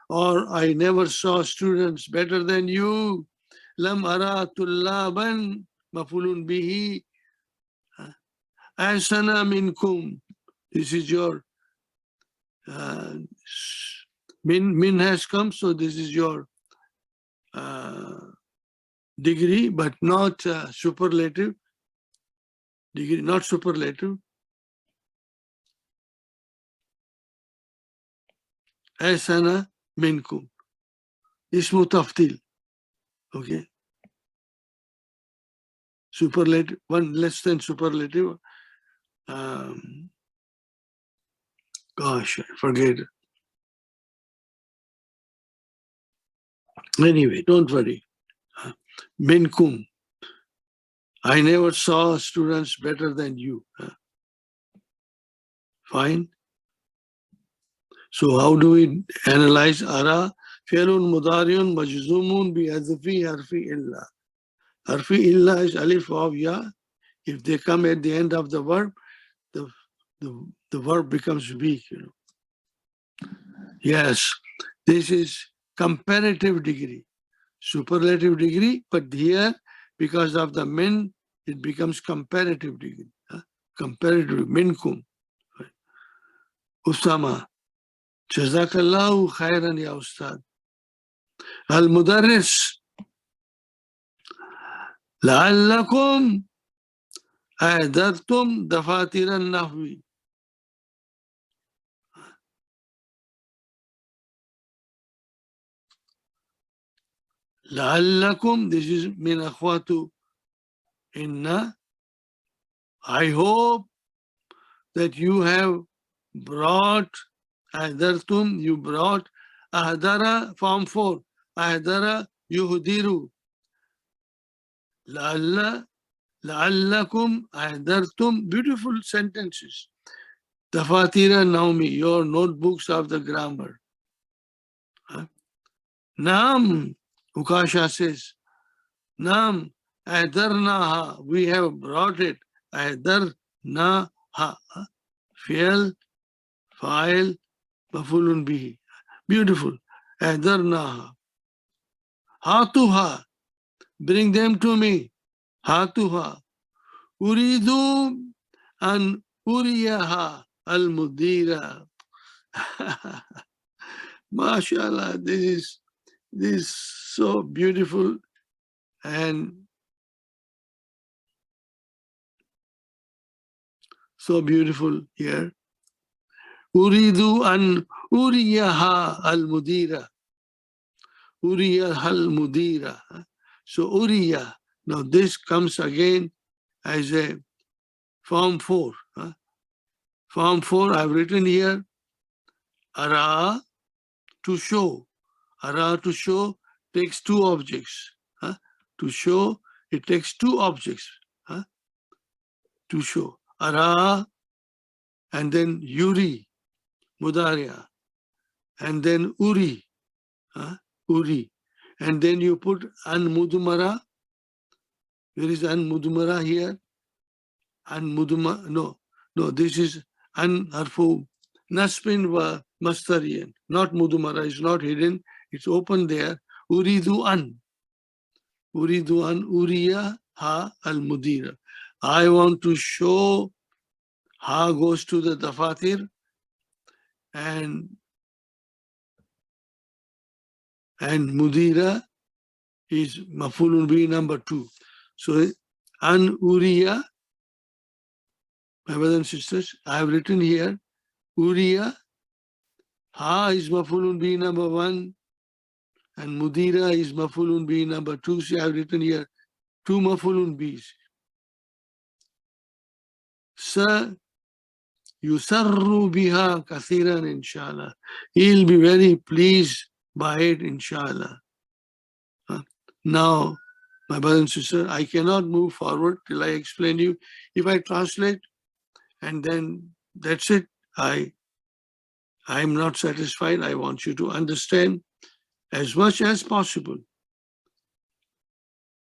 Or I never saw students better than you. Lam ara tullaban mafulun bihi ahsana minkum. This is your min has come, so this is your degree, but not superlative. Degree, not superlative. Ahsana minkum. Ismu taftil. Okay. Superlative, one less than superlative. Gosh, I forget. Anyway, don't worry. minkum. I never saw students better than you. Fine. So how do we analyze ara? Fi'lun mudariun majzumun bi hadfi harfi illa. Harfi illa is alif waw ya. If they come at the end of the verb, the, the verb becomes weak. Yes, this is comparative degree, superlative degree, but here, because of the min, it becomes comparative degree. Comparative, minkum. Usama, jazakallahu khairan ya ustad. Al-mudarris, la'allakum أعددتم دفاتر النحو. لعلكم, this is من أخوات إن. I hope that you have brought, أهدرتم, you brought, أهدر form 4, أهدر يهدر. لعلكم أهدرتم, beautiful sentences. دفاتر النوم, your notebooks of the grammar. Naam, Ukasha says, Naam, أهدرناها, we have brought it. أهدرناها, فعل, فاعل, مفعول به. Beautiful. أهدرناها. هاتوها, bring them to me. هاتوها. أريد أن أريها المديرة. MashaAllah, this is so beautiful and so beautiful here. أريد أن أريها المديرة. أريها المديرة. So أريها. Now this comes again as a form 4. Form 4 I've written here. Ara, to show. Ara, to show, takes two objects. To show, it takes two objects. To show. Ara, and then Yuri, Mudaria, and then Uri, Uri. And then you put An Mudumara. Where is An Mudumara here? An Muduma, no, this is An Harfu Naspin wa Mastariyan. Not Mudumara, is not hidden, it's open there. Uridu An. Uridu An Uriya Ha al Mudira. I want to show. Ha goes to the Dafatir, and Mudira is Mafulun bi number 2. So An Uriya, my brothers and sisters, I have written here Uriya. Ha is Mafulun bi number 1, and Mudira is Mafulun bi number 2. So I have written here 2 Mafulun Bs. Sa Yusarru biha kathiran, inshallah. He'll be very pleased by it, inshallah. Now, my brothers and sisters, I cannot move forward till I explain you. If I translate and then that's it, I'm not satisfied. I want you to understand as much as possible.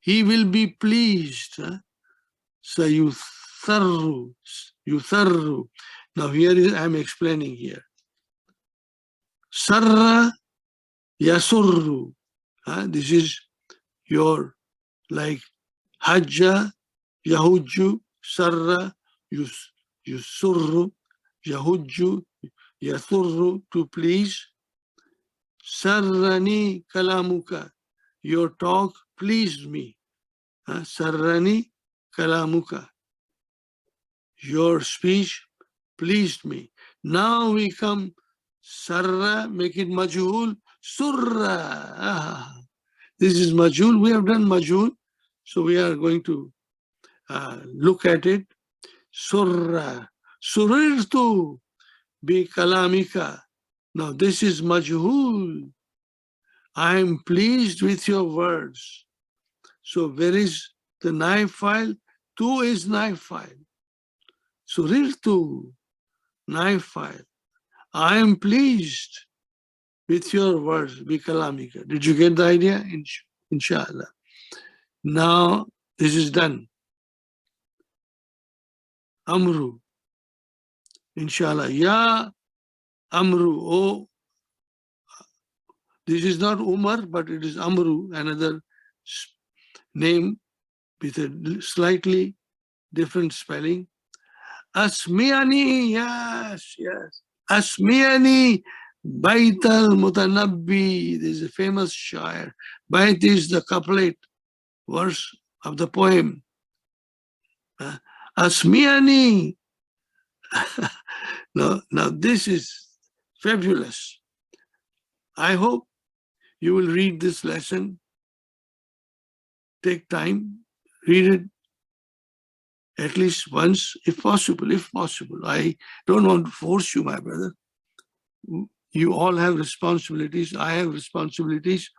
He will be pleased. Sayutharru. Now here I'm explaining here. Sarra yasurru. This is your like hajja, yahujju, sarra, yusurru, yahujju, yasurru, to please. Sarrani kalamuka, your talk pleased me. Sarrani kalamuka, your speech pleased me. Now we come, sarra, make it majhul, surra. This is majhul. We have done majhul, so we are going to look at it. Surra, surirtu bi kalamika. Now this is majhul. I am pleased with your words. So where is the knife file? Tu is knife file. Surirtu, knife file. I am pleased with your words, bikalamika. Did you get the idea? Inshallah. Now this is done. Amru. Inshallah. Ya Amru. Oh, this is not Umar, but it is Amru, another name with a slightly different spelling. Asmiani, yes, yes. Asmiani, Bait al-Mutanabbi. This is a famous shair. Bait is the couplet, verse of the poem. Asmiani. Now this is fabulous. I hope you will read this lesson. Take time, read it at least once, if possible, if possible. I don't want to force you, my brother. You all have responsibilities. I have responsibilities.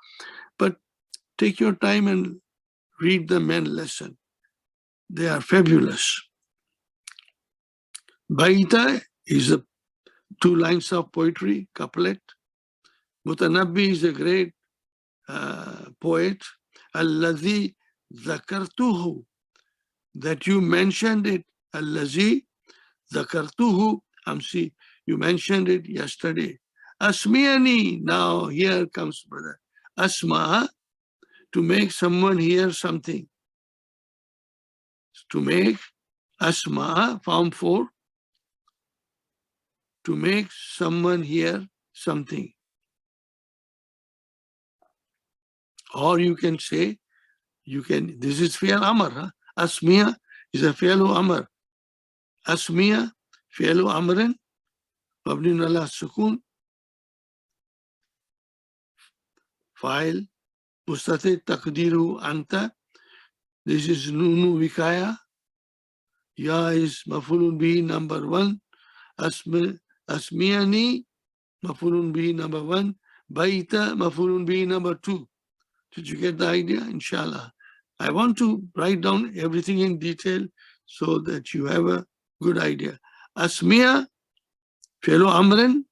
But take your time and read the main lesson. They are fabulous. Baita is 2 lines of poetry, couplet. Mutanabbi is a great poet. Allazi zakartuhu, that you mentioned it. Allazi zakartuhu amsi, you mentioned it yesterday. Asmiani, now here comes brother. Asma, to make someone hear something. To make asma, form 4, to make someone hear something. Or you can say, this is fi'al amr. Huh? Asmiya is a fi'al amr. Asmiya, fi'al amrin, mabni ala sukun, fa'il, mustatir taqdiru anta. This is nunu vikaya. Ya is mafulun bihi number 1. Asmiyani, mafulun bihi number 1. Baita, mafulun bihi number 2. Did you get the idea? Inshallah. I want to write down everything in detail so that you have a good idea. Asmiya, fi'lu amrin,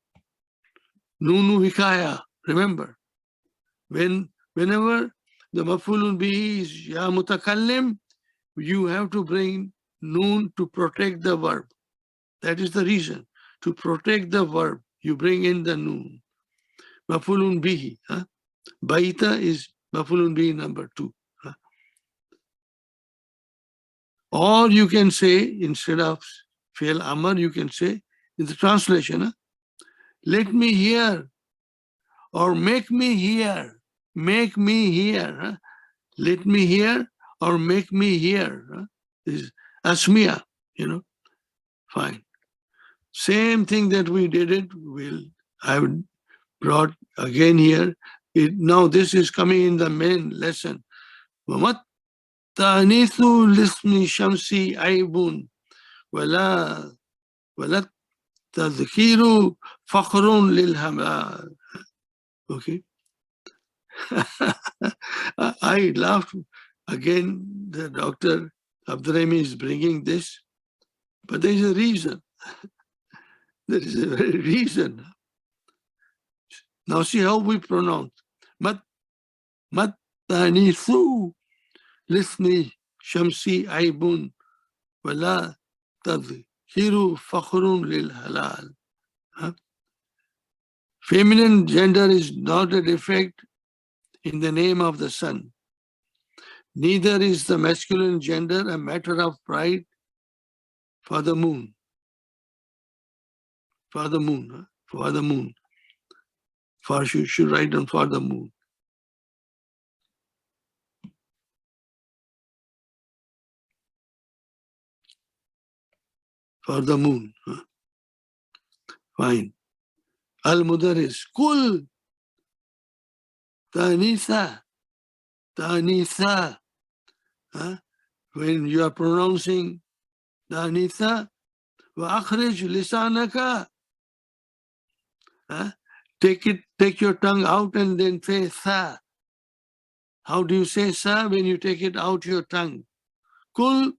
nunu hikaya. Remember, whenever the mafulun bihi is ya mutakallim, you have to bring noon to protect the verb. That is the reason. To protect the verb, you bring in the noon. Mafulun bihi. Huh? Baita is mafulun bihi number 2. Huh? Or you can say, instead of fi'l amr, you can say, in the translation, huh? Let me hear, or make me hear. Make me hear. Huh? Let me hear, or make me hear. Huh? This is asmiya, fine. Same thing that we did it, I've brought again here. Now this is coming in the main lesson. وَمَتْ تَأْنِيثُ لِسْمِ شَمْسِ عَيْبٌ وَلَا التذكير فخر للهمال. Okay. I laughed again. The Dr. Abdurrahim is bringing this, but there is a reason. There is a very reason. Now see how we pronounce. Mat tanithu lisni shamsi aibun wala tadhiru fakhrun lil halal. Feminine gender is not a defect in the name of the sun. Neither is the masculine gender a matter of pride for the moon. For the moon. For the moon. For you should write down for the moon. For the moon. Fine. Al-Mudaris. Kul. Tanisa. Tanisa. When you are pronouncing Tanisa, وَأَخْرِجْ لِسَانَكَ. Take your tongue out and then say sa. How do you say sa when you take it out your tongue? Kul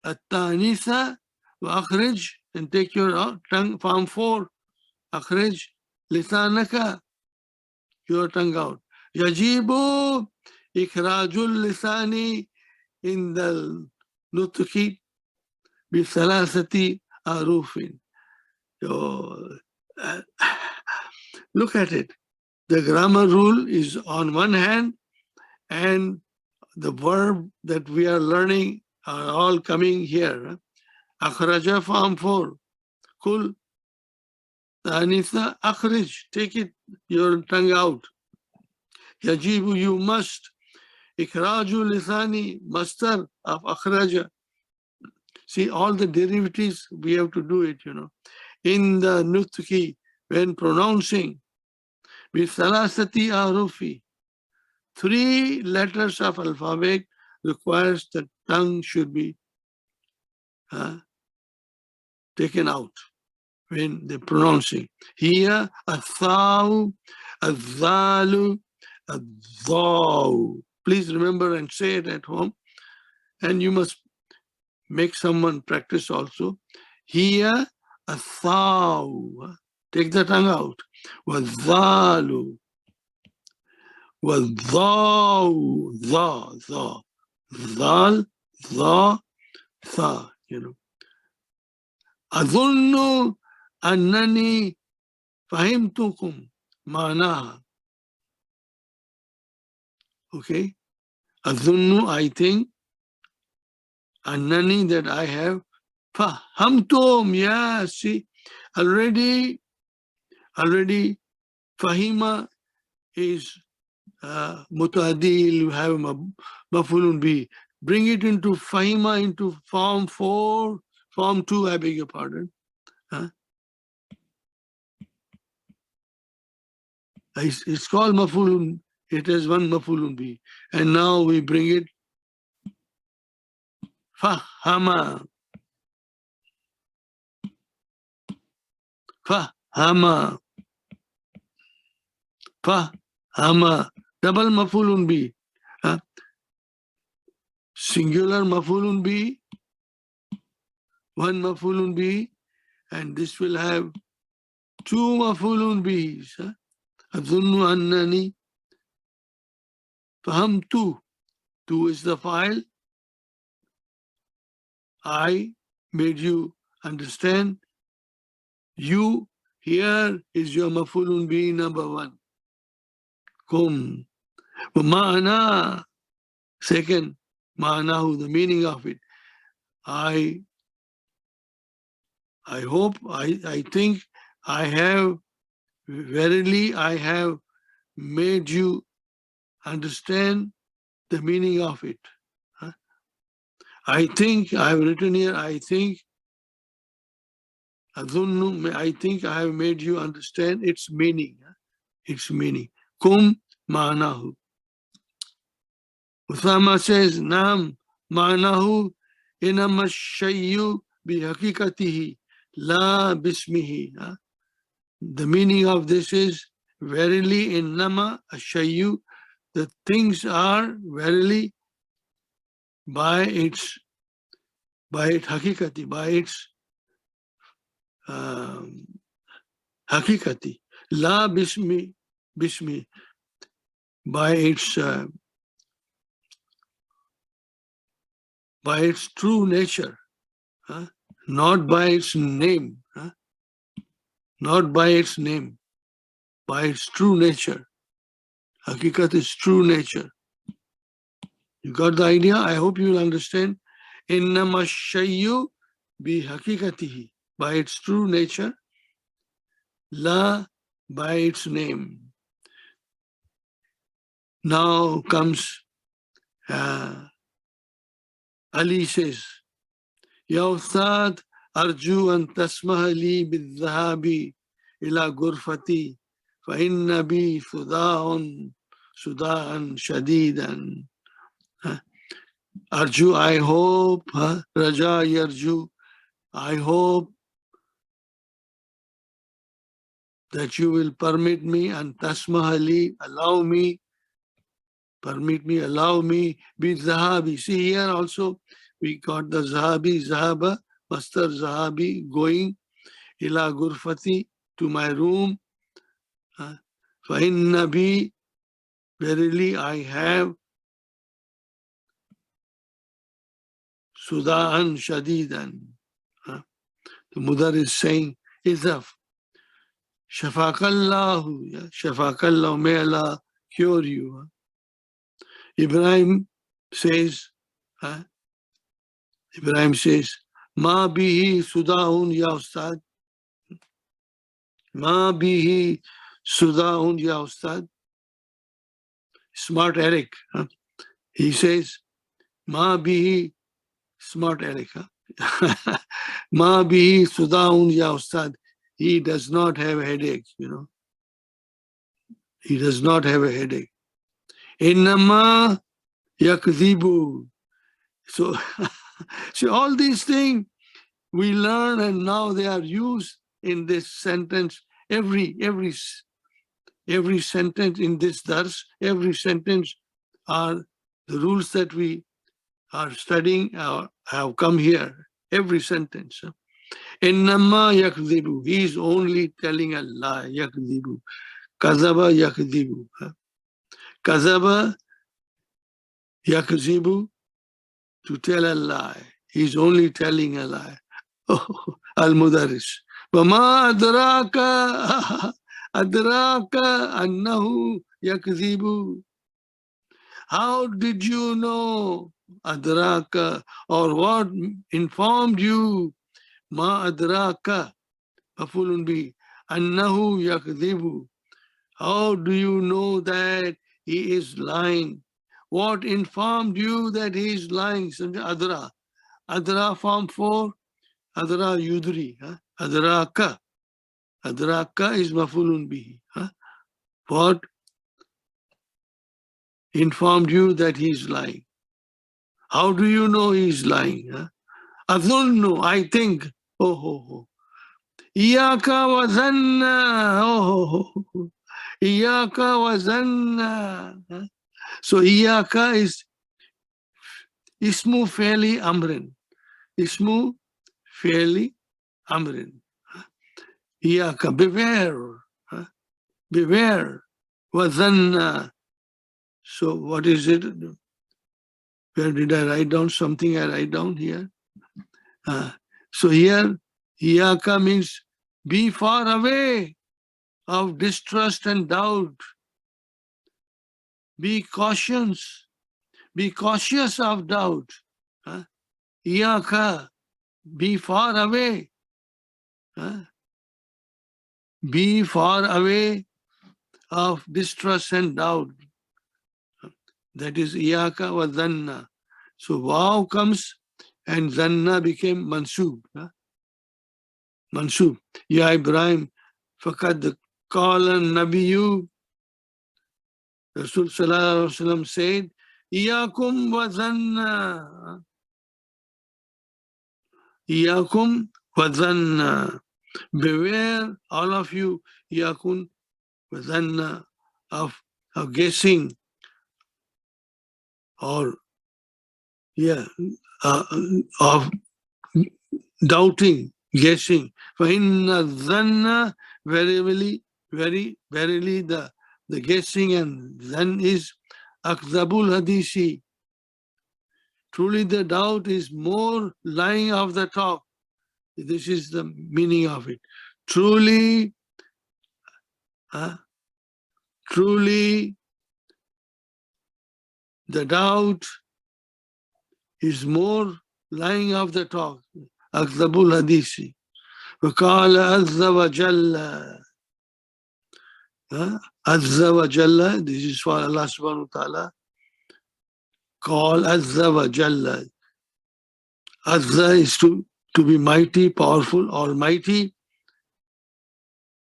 at-tanisa wa akhrij, and take your tongue, form 4. Akhrij lisanaka, your tongue out. Yajibu ikhrajul lisani in the nutki bi salasati arufin. So, look at it. The grammar rule is on one hand, and the verb that we are learning are all coming here. Akhraja, form 4. Kul, Anisa, akhrij, take it, your tongue out. Yajibu, you must. Ikhraju lisani, master of akhraja. See, all the derivatives, we have to do it, In the nutki, when pronouncing, with salasati arufi, 3 letters of alphabet requires the tongue should be taken out when they're pronouncing. Here, athau, adhalu, adhaw. Please remember and say it at home. And you must make someone practice also. Here, athau. Take the tongue out. Wadhalu. Wadhaw. Dha. Dhal, dha, tha. Adhunnu annani fahimtukum ma'naha. Okay? Adhunnu, I think. Annani, that I have. Fahamtum, yes. See, already fahima is mutaadil, you have mafulun bi. Bring it into fahima, into form 4, form 2, I beg your pardon. It's called mafulun. It has one mafulun bi. And now we bring it fahama. Fahama. Fahama. Double mafulun bi. Singular mafulun bi. One mafulun bi. And this will have 2 mafulun bis. Adhunnu annani fahamtu. 2 is the file. I made you understand. You, here is your mafulun bi number 1. Kum. Ma'ana. Second, ma'anahu, the meaning of it. I hope, I think verily I have made you understand the meaning of it. I think, I have written here, I think, adhunnu, I think I have made you understand its meaning. Its meaning. Kum ma'anahu. Usama says, Naam ma'anahu inama shayyu bihakikatihi la bismihi. The meaning of this is, verily innama ashayyu, the things are verily by its hakikati, by its hakikati, la bismi, by its true nature, not by its name, not by its name, by its true nature. Hakikat is true nature. You got the idea? I hope you will understand. Innama shayyu bi hakikatihi, by its true nature, la, by its name. Now comes Ali says, Ya Ustad, arju an tasmaha li bidhahabi ila gurfati fa inna bi suda'an shadidan. Arju, I hope, Raja Yarju, I hope that you will permit me and tasmahali, allow me, permit me, allow me, be zahabi. See here also we got the zahabi, zahaba, master zahabi, going, ila gurfati, to my room. Fa'inna bi, verily I have sudaan shadidan. The mother is saying, Izaf, shafakallahu, shafakallahu, may Allah cure you. Ibrahim says, Ma bihi sudaun ya ustad. Ma bihi sudaun ya ustad. Smart Eric. He says, Ma bihi, smart Eric. Ma bihi sudaun ya ustad. He does not have a headache, He does not have a headache. Innama yakzibu. So, so all these things we learn and now they are used in this sentence. Every sentence in this dars, every sentence are the rules that we are studying have come here. Every sentence. Innama yakzibu. He is only telling a lie. Yakzibu. Kazaba yakzibu. Kazaba yakzibu, to tell a lie. He's only telling a lie. Al-Mudaris. وَمَا أَدْرَاكَ أَنَّهُ يَكْذِبُ. How did you know? Adraka, or what informed you? Ma adraka, mafulun bi, annahu yakdhibu. How do you know that he is lying? What informed you that he is lying? Adra. Adra form 4. Adra yudri. Adraka. Adraka is mafulun bihi. What informed you that he is lying? How do you know he is lying? Adhunnu, I think. Oh. Iyaka wa zanna. Oh. Iyaka wa zanna. So Iyaka is ismu fairly amrin. Ismu fairly amrin. Iyaka, beware. Beware. Wa zanna. So what is it? Where did I write down something? I write down here. So here, Iyaka means be far away of distrust and doubt. Be cautious. Be cautious of doubt. Iyaka, be far away. Be far away of distrust and doubt. That is Iyaka wa dhanna. So Waw comes and dhanna became mansub. Mansub. Ya Ibrahim, faqad qala an-nabiyyu. Rasul sallallahu alaihi wasallam said, Iyakum wa dhanna. Iyakum wa dhanna. Beware, all of you, Iyakun wa dhanna, of guessing, or of doubting, guessing. For inna dhanna, very verily the guessing and dhan is akzabul hadisi. Truly the doubt is more lying of the talk. This is the meaning of it. Truly the doubt is more lying of the talk. Akzabul hadisi. وقال عز وجل. Azza wa Jalla, this is for Allah subhanahu wa ta'ala. Call Azza wa Jalla. Azza is to be mighty, powerful, almighty.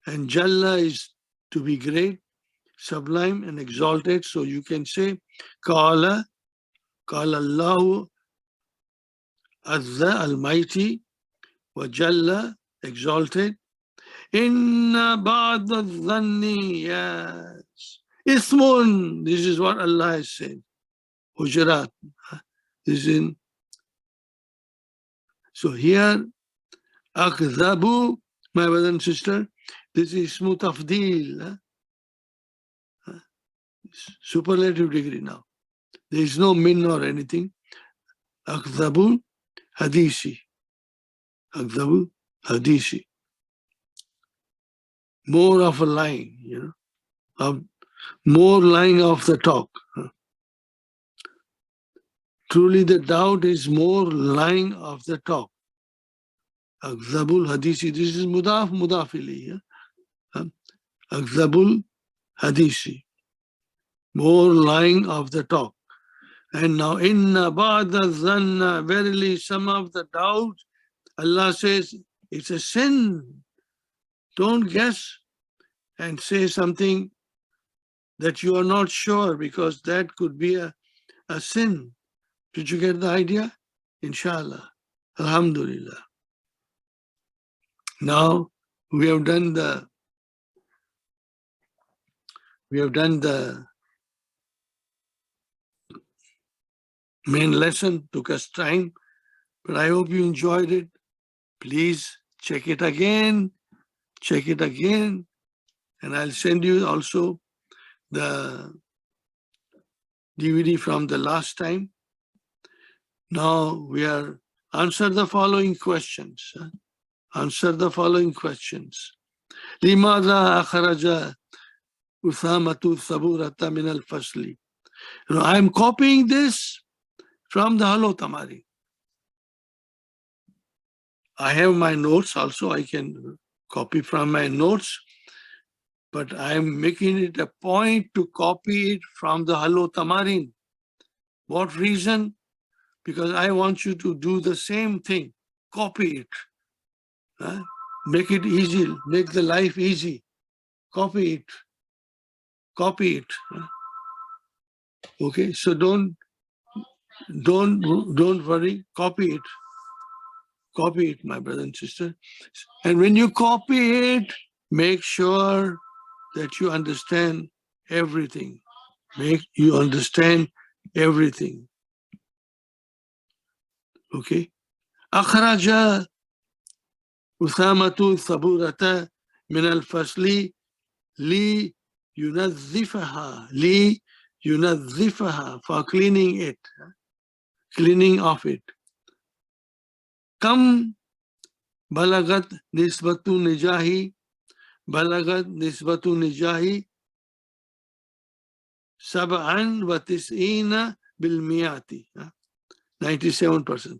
And Jalla is to be great, sublime, and exalted. So you can say, Qala Allahu Azza, almighty, wa Jalla, exalted. Inna ba'da dhanni, yes. Ismun, this is what Allah has said. Hujurat. This is in. So here, akzabu, my brother and sister, this is ismu tafdeel. Superlative degree now. There is no min or anything. Akzabu hadisi. Akzabu hadisi. More of a lying, more lying off the talk. Truly the doubt is more lying off the talk. Akzabul hadisi. This is mudaf mudafili. Akzabul hadisi. More lying of the talk. And now, inna ba'da zanna, verily some of the doubt, Allah says, it's a sin. Don't guess and say something that you are not sure, because that could be a sin. Did you get the idea? Inshallah. Alhamdulillah. Now, we have done the main lesson. Took us time, but I hope you enjoyed it. Please check it again, and I'll send you also the DVD from the last time. Now we are answer the following questions. Answer the following questions. لماذا أخرج أسامة الثبورة من الفصل? I am copying this from the Halo Tamari. I have my notes also. I can copy from my notes, but I am making it a point to copy it from the Halo Tamarin. What reason? Because I want you to do the same thing. Copy it. Make it easy. Make the life easy. Copy it. Copy it. Okay, so don't worry. Copy it. Copy it, my brother and sister. And when you copy it, make sure that you understand everything. Make you understand everything. Okay. أخرج أسامة الثبورة من الفصل لينظفها for cleaning it, cleaning of it. كم بلغت نسبة نجاحي 97% 97%.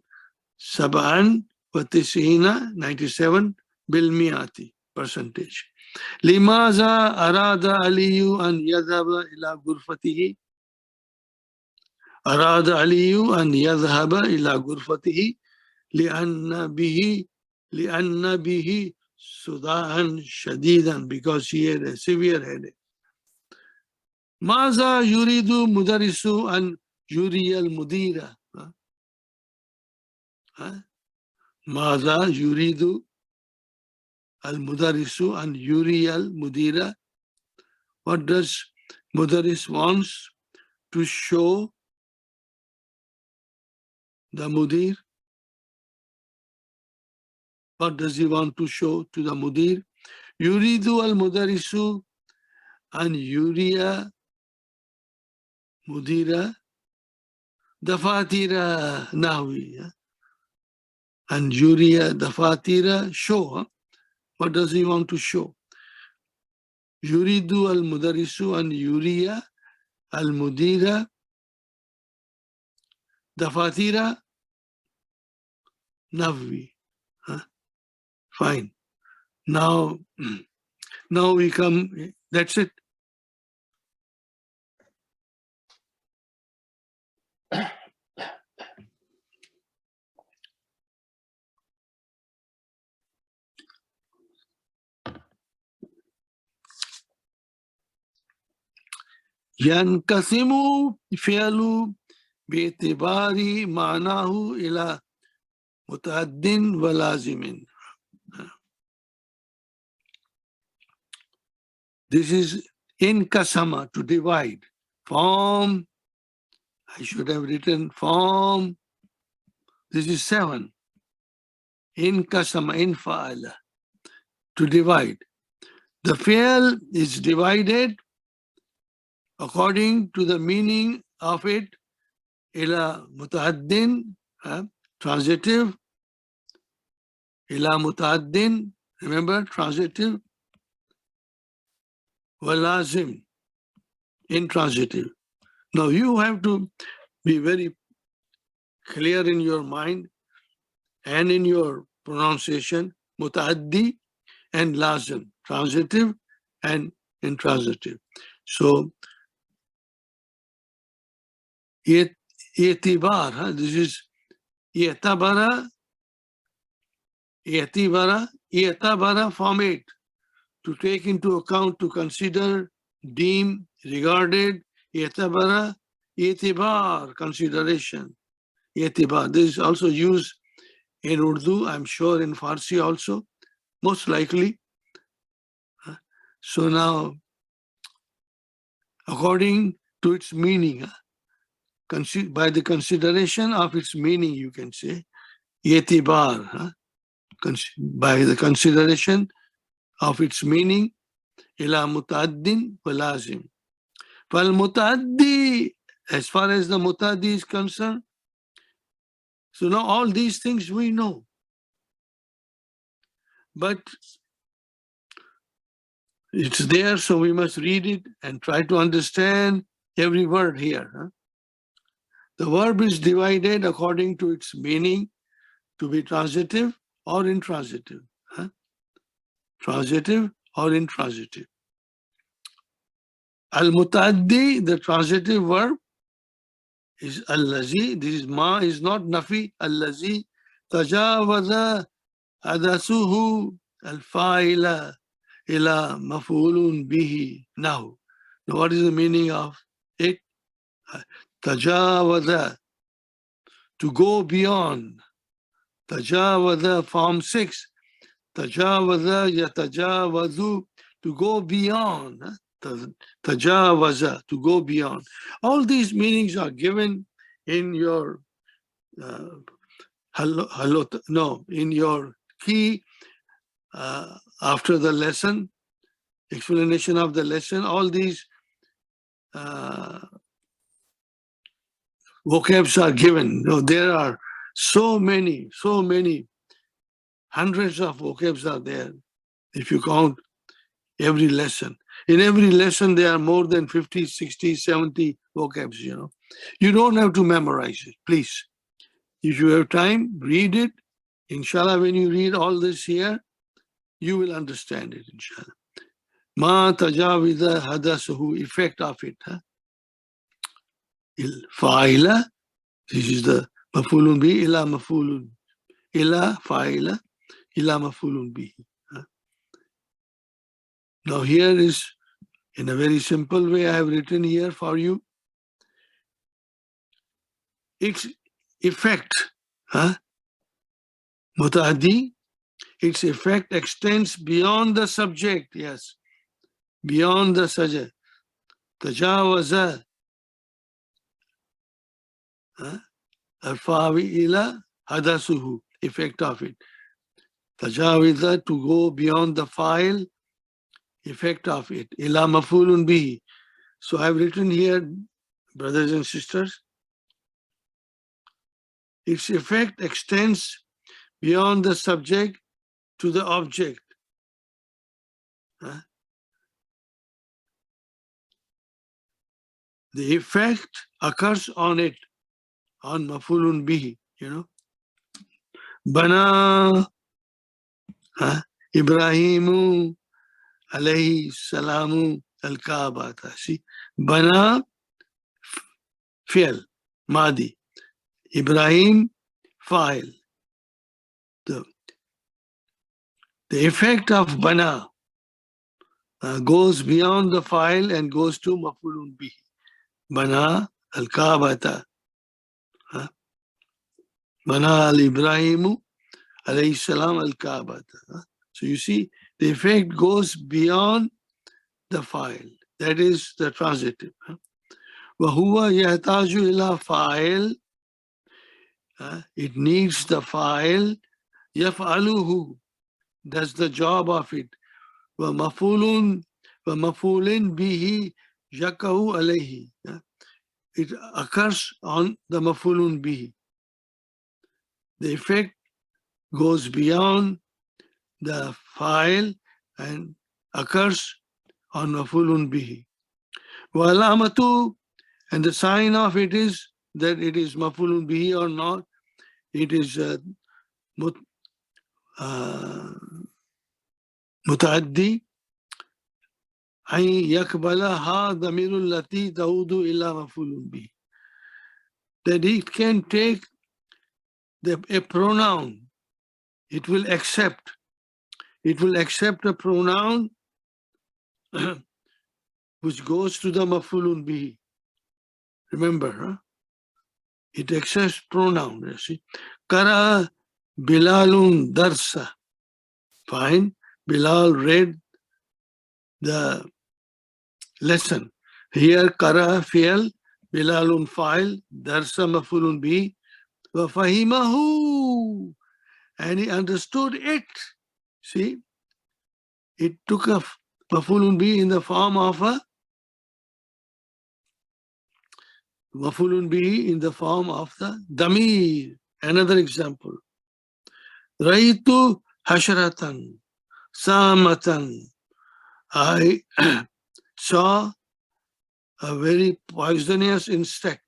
97% percentage. لماذا أراد علي أن يذهب إلى غرفته؟ أراد علي أن يذهب إلى غرفته لأن به صداعا شديدا, because he had a severe headache. ماذا يريد مدرس أن يري المدير؟ ماذا يريد المدرس أن يري المدير? What does mudaris wants to show the mudir? What does he want to show to the mudir? Yuridu al-mudarisu an yuriya mudira dafatira nahwi. And yuriya dafatira, show. What does he want to show? Yuridu al-mudarisu an yuriya al-mudira dafatira nahwi. Fine. Now we come, that's it. ينقسم فعل باعتبار معناه إلى متعد ولازم. This is In kasama, to divide. Form, I should have written form. This is 7. In kasama, in fa'ala, to divide. The fi'l is divided according to the meaning of it, ila mutaaddin, transitive, ila mutaaddin, remember, transitive, walazim, intransitive. Now you have to be very clear in your mind and in your pronunciation, mutaaddi and lazim, transitive and intransitive. So, itibar, this is itabara, from it, to take into account, to consider, deem, regarded, itabara, itibar, consideration, itibar. This is also used in Urdu, I'm sure in Farsi also, most likely. So now, according to its meaning, by the consideration of its meaning, you can say, yetibar, by the consideration of its meaning, ila mutaaddin walazim. Fal mutaaddi, as far as the mutaaddi is concerned, so now all these things we know. But it's there, so we must read it and try to understand every word here. The verb is divided according to its meaning, to be transitive or intransitive. Transitive or intransitive. Al-mutaaddi, the transitive verb, is allazi. This is ma, is not nafi. Allazi tajawaza adasuhu al-fa'ila ila maf'ulun bihi. Now, what is the meaning of it? Tajawaza, to go beyond. Tajawaza, form 6. Tajawaza yatajawazu, to go beyond. Tajawaza, to go beyond. All these meanings are given in your in your key after the lesson, explanation of the lesson. All these vocabs are given. There are so many, hundreds of vocabs are there if you count every lesson. In every lesson, there are more than 50, 60, 70 vocabs, You don't have to memorize it, please. If you have time, read it. Inshallah, when you read all this here, you will understand it, inshallah. Ma tajawida hadasuhu, effect of it. Fa'ila, this is the maf'ulun bi, ila maf'ulun. Ila fa'ila, ila maf'ulun bi. Now here is, in a very simple way, I have written here for you. Its effect, mutaaddi, its effect extends beyond the subject, yes, beyond the subject. Tajawaza, al-fawi ila hadasuhu, effect of it. Tajawaza, to go beyond the file, effect of it. Ila maf'ulun bihi. So I've written here, brothers and sisters, its effect extends beyond the subject to the object. The effect occurs on it, on maf'ulun bihi, Bana Ibrahimu alayhi salamu al-Kaabata. See, Bana, fi'l, madi. Ibrahim, fa'il. The effect of Bana goes beyond the fa'il and goes to maf'ulun bihi. Bana al-Kaabata. Bana al-Ibrahimu alayhi salam al-Kaabata. So you see, the effect goes beyond the fa'il. That is the transitive. وَهُوَ يَحْتَاجُ إِلَى فَاعِلٍ. It needs the fa'il. يَفْعَلُهُ. That's the job of it. وَمَفْعُولٌ بِهِ يَقَعُ عَلَيْهِ. It occurs on the maf'ulun bihi. The effect goes beyond the fa'il and occurs on maf'ulun bihi. وَعَلَامَةُ, and the sign of it is that it is maf'ulun bihi or not. It is متعدي أن يقبلها ضمير التي تعود إلى مفعول به. That it can take a pronoun. It will accept a pronoun which goes to the maf'ulun bihi. Remember, it accepts pronoun. You see, Kara Bilalun darsa. Fine. Bilal read the lesson. Here, Kara fi'al, Bilalun fa'il, darsa maf'ulun bihi, wa fahimahu, and he understood it. See, it took a maf'ulun bihi in the form of a maf'ulun bihi in the form of the damir. Another example. Raitu hasharatan, samatan. I saw a very poisonous insect,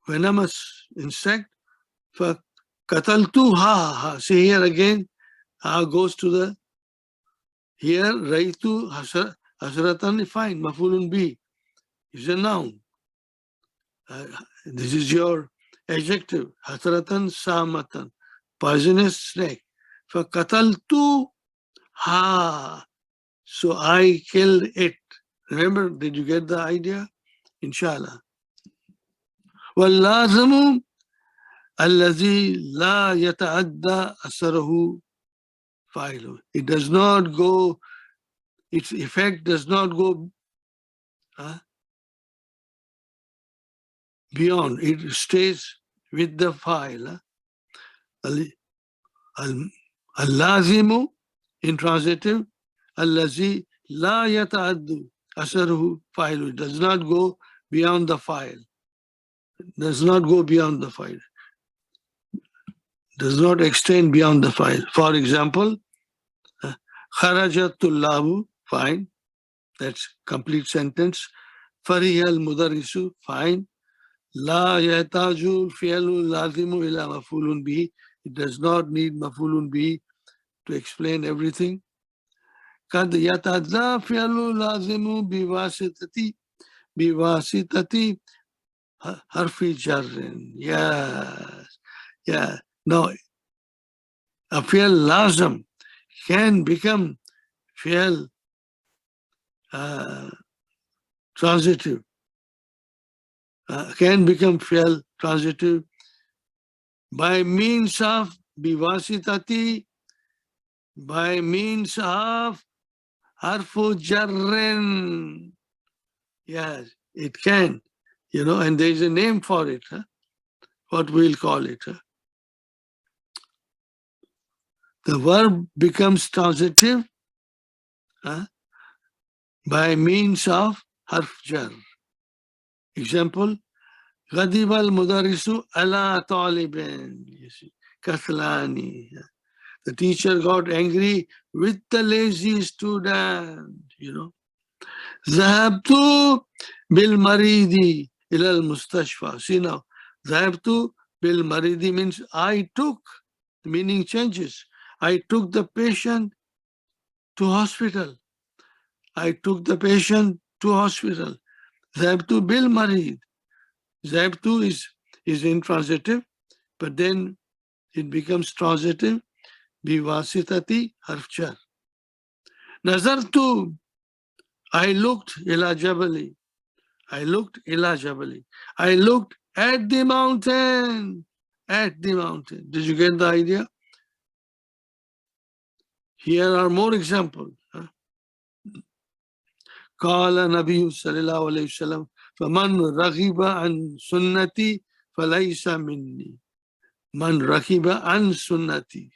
venomous insect. For kataltuha. See here again, goes to the here. Raitu hasratan. Fine. Maf'ulun bihi is a noun. This is your adjective. Hasratan samatan. Poisonous snake. For kataltu ha. So I killed it. Remember, did you get the idea? Inshallah. وَاللَّازِمُ الَّذِي لَا يَتَعَدَّى أَثَرَهُ فَاعِلُهُ. It does not go, its effect does not go beyond. It stays with the fa'il. Al-lazimu intransitive. Allazi la yata'addu asaruhu fa'ilu. It does not go beyond the fa'il. Does not go beyond the fa'il. Does not extend beyond the fa'il. For example, kharajat tullabu, fine. That's complete sentence. Fariha al-mudarrisu, fine. La yahtaju fi'lu lazimu ila maf'ulun bihi. It does not need maf'ulun bihi to explain everything. Kad yatadza fi'lu lazimu biwasitati harfi jarrin. Yes. Yeah. Now, a fi'l lazim can become fi'l transitive. Can become fi'l transitive by means of biwasitati, by means of harfu jarrin. Yes, it can, and there is a name for it. What we'll call it. The verb becomes transitive by means of harf jar. Example, غضب المدرس على طالب. Kathlani. The teacher got angry with the lazy student. ذهبت بالمريض إلى المستشفى. See now, ذهبت بالمريض means I took. The meaning changes. I took the patient to hospital. I took the patient to hospital. ذهبت بالمريض. ذهبت is intransitive, but then it becomes transitive. بواسطة حرف جر. نظرت. I looked إلى جبلي. I looked إلى جبلي. I looked at the mountain. At the mountain. Did you get the idea? Here are more examples. قال النبي صلى الله عليه وسلم فمن رغب عن سنتي فليس مني. Man ragiba an sunnati.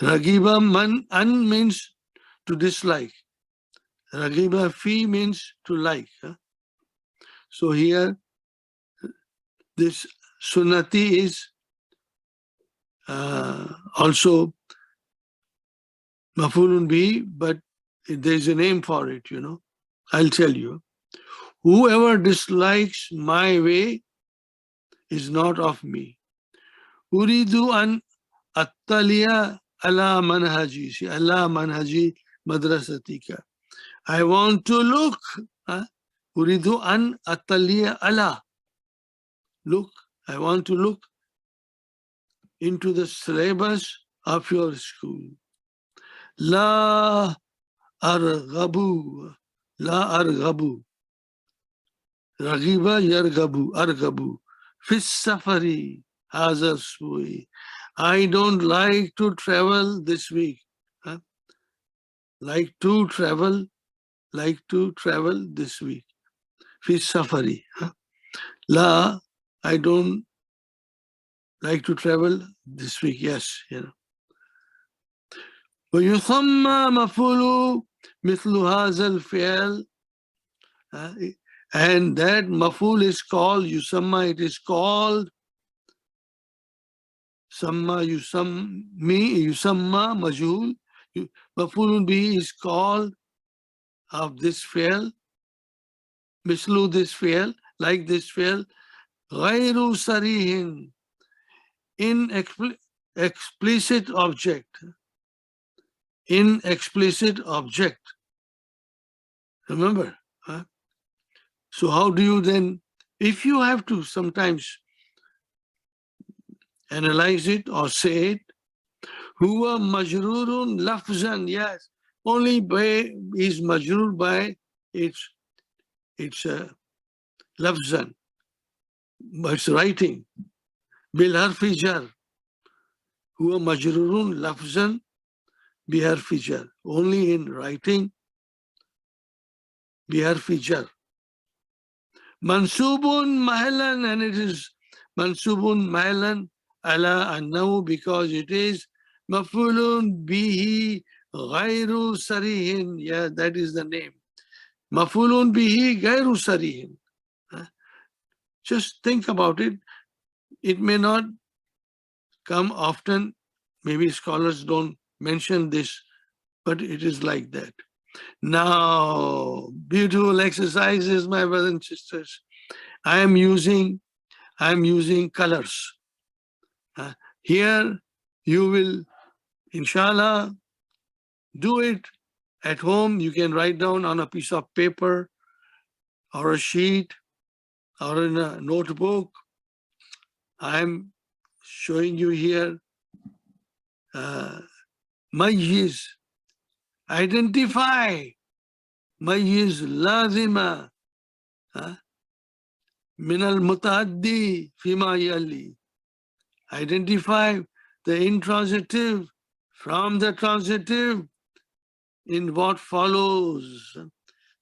Ragiba man an means to dislike. Ragiba fi means to like. So here this sunnati is also mafulun bi, but there's a name for it, you know. I'll tell you. Whoever dislikes my way is not of me. Uridu an attaliya ala manhaji. See, ala manhaji madrasatika. I want to look. Uridu an attaliya ala. Look. I want to look into the syllabus of your school. La arghabu. La arghabu. Raghiba yarghabu. Arghabu. Fis safari. Hazar sui. I don't like to travel this week. Like to travel this week. Fis safari. La, I don't like to travel this week. Yes, you know. ويسمى مفعول مثل هذا الفعل, and that maful is called yusamma. It is called samma yusamma majhul. Mafulun bihi is called of this fi'l, mislu this fi'l, like this fi'l, ghayru sarihin, in explicit object. In explicit object. Remember? So how do you then, if you have to sometimes analyze it or say it, huwa majrurun lafzan, yes, only by is majrur by its lafzan, by its writing. Bil harfi jar. Huwa majrurun lafzan bi harfi jar. Only in writing bi harfi jar. Mansubun mahalan, and it is mansubun mahalan ala annahu, because it is mafulun bihi ghayru sarihin. Yeah, that is the name. Mafulun bihi ghayru sarihin. Just think about it. It may not come often. Maybe scholars don't mention this, but it is like that. Now, beautiful exercises, my brothers and sisters. I am using colors. Here you will, inshallah, do it at home. You can write down on a piece of paper or a sheet or in a notebook. I am showing you here. Mayyiz, identify. Mayyiz lazima min al-mutaaddi fima yali. Identify the intransitive from the transitive in what follows.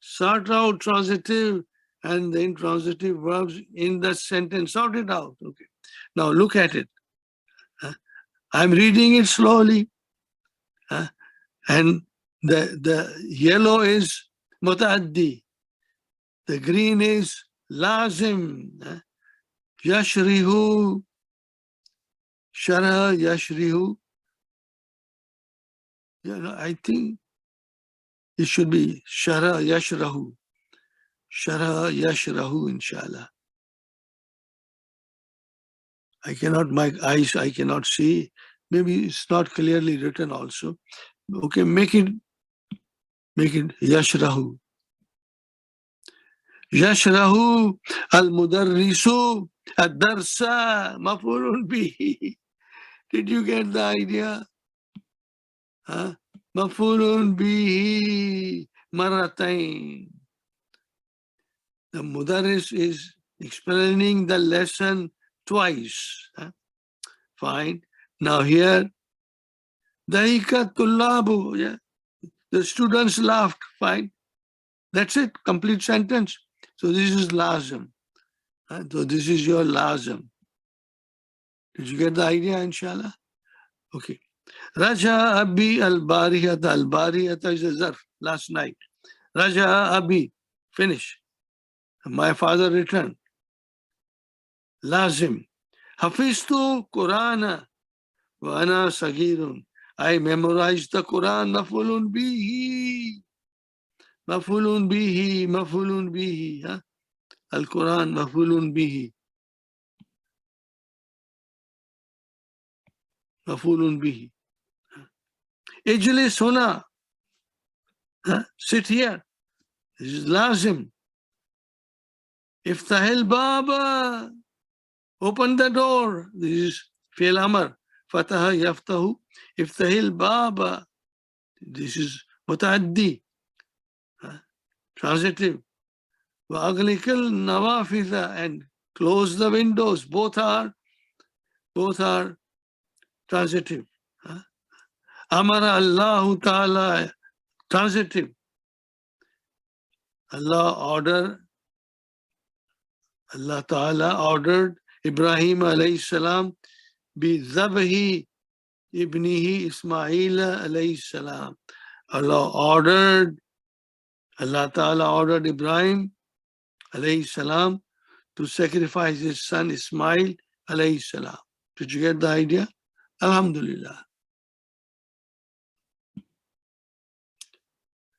Sort out transitive and the intransitive verbs in the sentence. Sort it out. Okay. Now look at it. I'm reading it slowly. And the yellow is mutaaddi. The green is lazim. Yashrihu. Shara yashrihu. I think it should be shara yashrahu. Shara yashrahu, inshallah. My eyes, I cannot see. Maybe it's not clearly written also. Okay, make it yashrahu. Yashrahu al-mudarrisu ad-darsa maf'ulun bihi. Did you get the idea? Maf'ulun bihi maratain. The mudarris is explaining the lesson twice. Fine. Now here, Dahika tullabu. Yeah. The students laughed. Fine. That's it. Complete sentence. So this is lazim. So this is your lazim. Did you get the idea, inshallah? Okay. Raja Abi al-Bariyata. Al-Bariyata is a zarf. Last night. Raja Abi. Finish. My father returned. Lazim. Hafiztu Qur'ana wa ana sagirun. I memorized the Quran. Mafulun bihi. Mafulun bihi. Mafulun bihi. Huh? Al-Quran. Mafulun bihi. Mafulun bihi. Ijlis huna. Sit here. This is lazim. Iftahil baba. Open the door. This is fi'l amr. Fataha yaftahu. Iftahil baba. This is mutaaddi. Transitive. Wa aglikal nawafidha. And close the windows. Both are transitive. Amara Allahu Ta'ala. Transitive. Allah Ta'ala ordered Ibrahim alayhi salam bi zabhi ibnihi Ismail alayhi salam. Allah Ta'ala ordered Ibrahim alayhi salam to sacrifice his son Ismail alayhi salam. Did you get the idea? Alhamdulillah.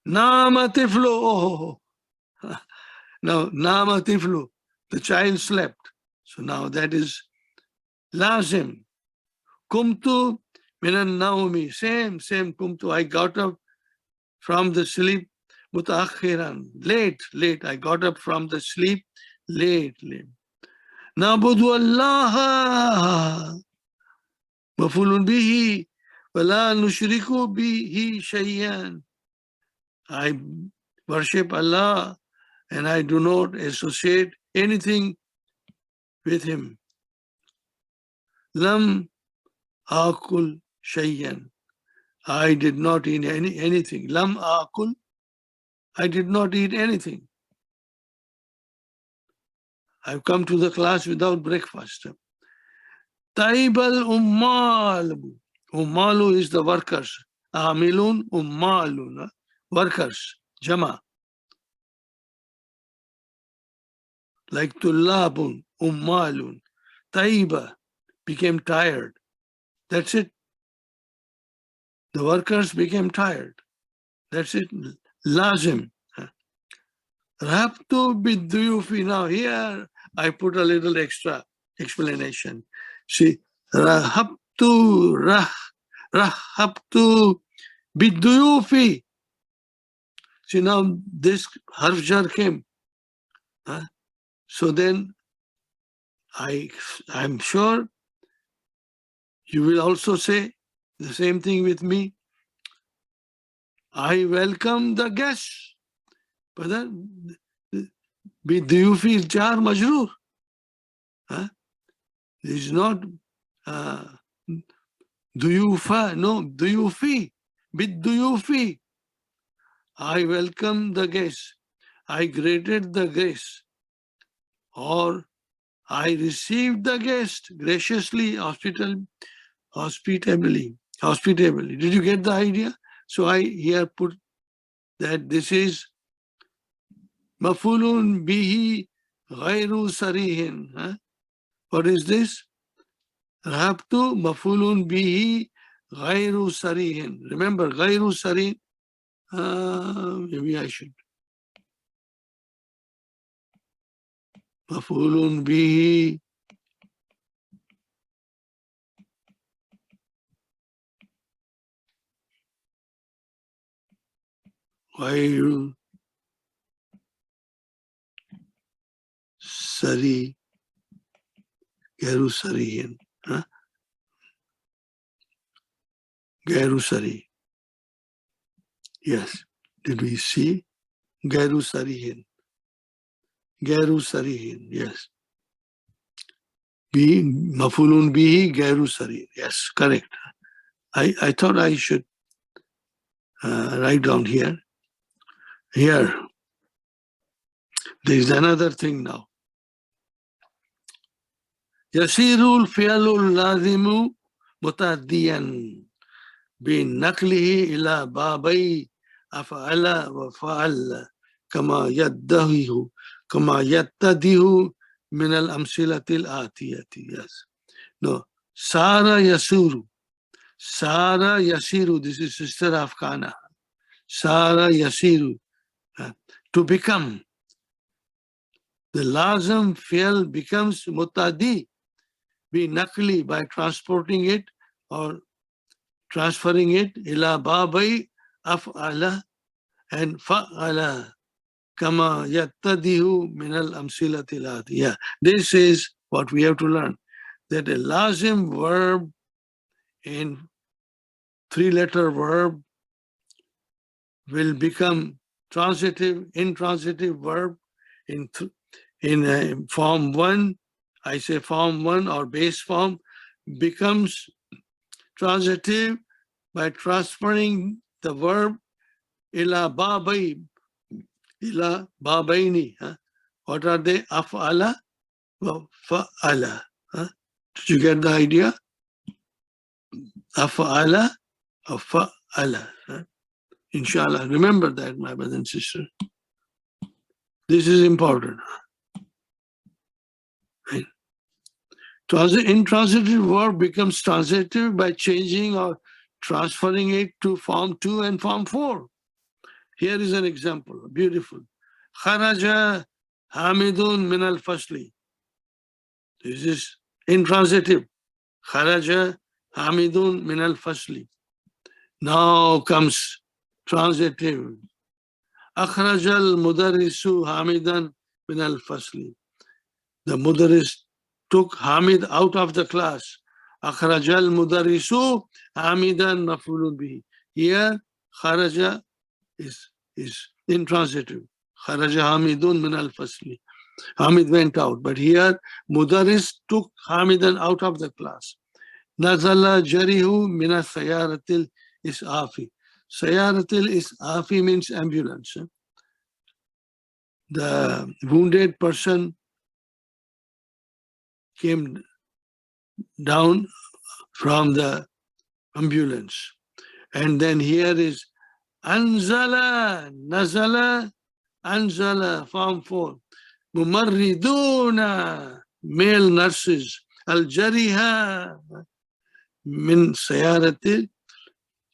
Nama tiflu. Oh. Now, Nama tiflu. The child slept. So now that is lazim. Kumtu minan naumi. Same. Kumtu. I got up from the sleep. Mutaakhiran. Late. I got up from the sleep. Late. Nabudu Allah. Mafulun bihi. Wala nushriku bihi shayyan. I worship Allah and I do not associate anything with him. Lam akul shayyan. I did not eat anything. Lam akul. I did not eat anything. I've come to the class without breakfast. Taibal ummal. Ummalu is the workers. Amilun ummalun. Workers. Jama. Like tullabun, ummalun. Taiba became tired. That's it. The workers became tired. That's it. Lazim. Rahabtu biduyufi. Now here I put a little extra explanation. See, rahabtu biduyufi. See, now this harf jar came. So then I'm sure you will also say the same thing with me. I welcome the guests. But then biduyufi is jar majroor. This is not duyufa. No, duyufi. Biduyufi. I welcome the guests. I greeted the guests. Or I received the guest graciously, hospitably. Did you get the idea? So I here put that this is mafulun bihi ghayru sarihin. What is this? Rahabtu mafulun bihi ghayru sarihin. Remember, ghayru sarihin. Maybe I should. Mafulun bihi ghayru sari. Gairu sarihin. Gairu sari. Yes. Did we see? Gairu sarihin. Gairu sarihin. Yes. Mafulun bihi gairu sarihin. Yes, correct. I thought I should write down here. Here, there is another thing now. Yasirul fi'alul lazimu mutaddiyan بنقله إلى بابي أفعل وفعل كما يتده من الأمثلة الآتية. Yes. No. Sara Yasuru. Sara Yasiru. This is sister of Kana. Sara Yasiru. To become. The lazim fi'al becomes mutadi. Binaqli, by transporting it or transferring it ila babai af'ala and fa'ala kama yattadihu min al-amsilati al-atiyah. This is what we have to learn, that a lazim verb in three-letter verb will become transitive, intransitive verb in form 1. I say form 1 or base form becomes transitive by transferring the verb ila babai, ila babaini. What are they? Af'ala wa fa'ala. Did you get the idea? Af'ala or fa'ala. Inshallah. Remember that, my brothers and sisters. This is important. Right? Intransitive verb becomes transitive by changing or transferring it to form 2 and form 4. Here is an example, beautiful. Kharaja Hamidun min al-fasli. This is intransitive. Kharaja Hamidun min al-fasli. Now comes transitive. Akhraja al-mudarrisu Hamidan min al-fasli. The mudarris took Hamid out of the class. Akhraja al-mudarrisu Hamidan maf'ulun bihi. Here, kharaja is intransitive. Kharaja Hamidun min al-fasli. Hamid went out. But here, mudarris took Hamidan out of the class. Nazala jarihu min al-sayaratil is'afi. Sayaratil is'afi means ambulance. The wounded person came down from the ambulance. And then here is Anzala, Nazala, Anzala, form 4. Mumarriduna, male nurses. Al-Jariha, min sayaratil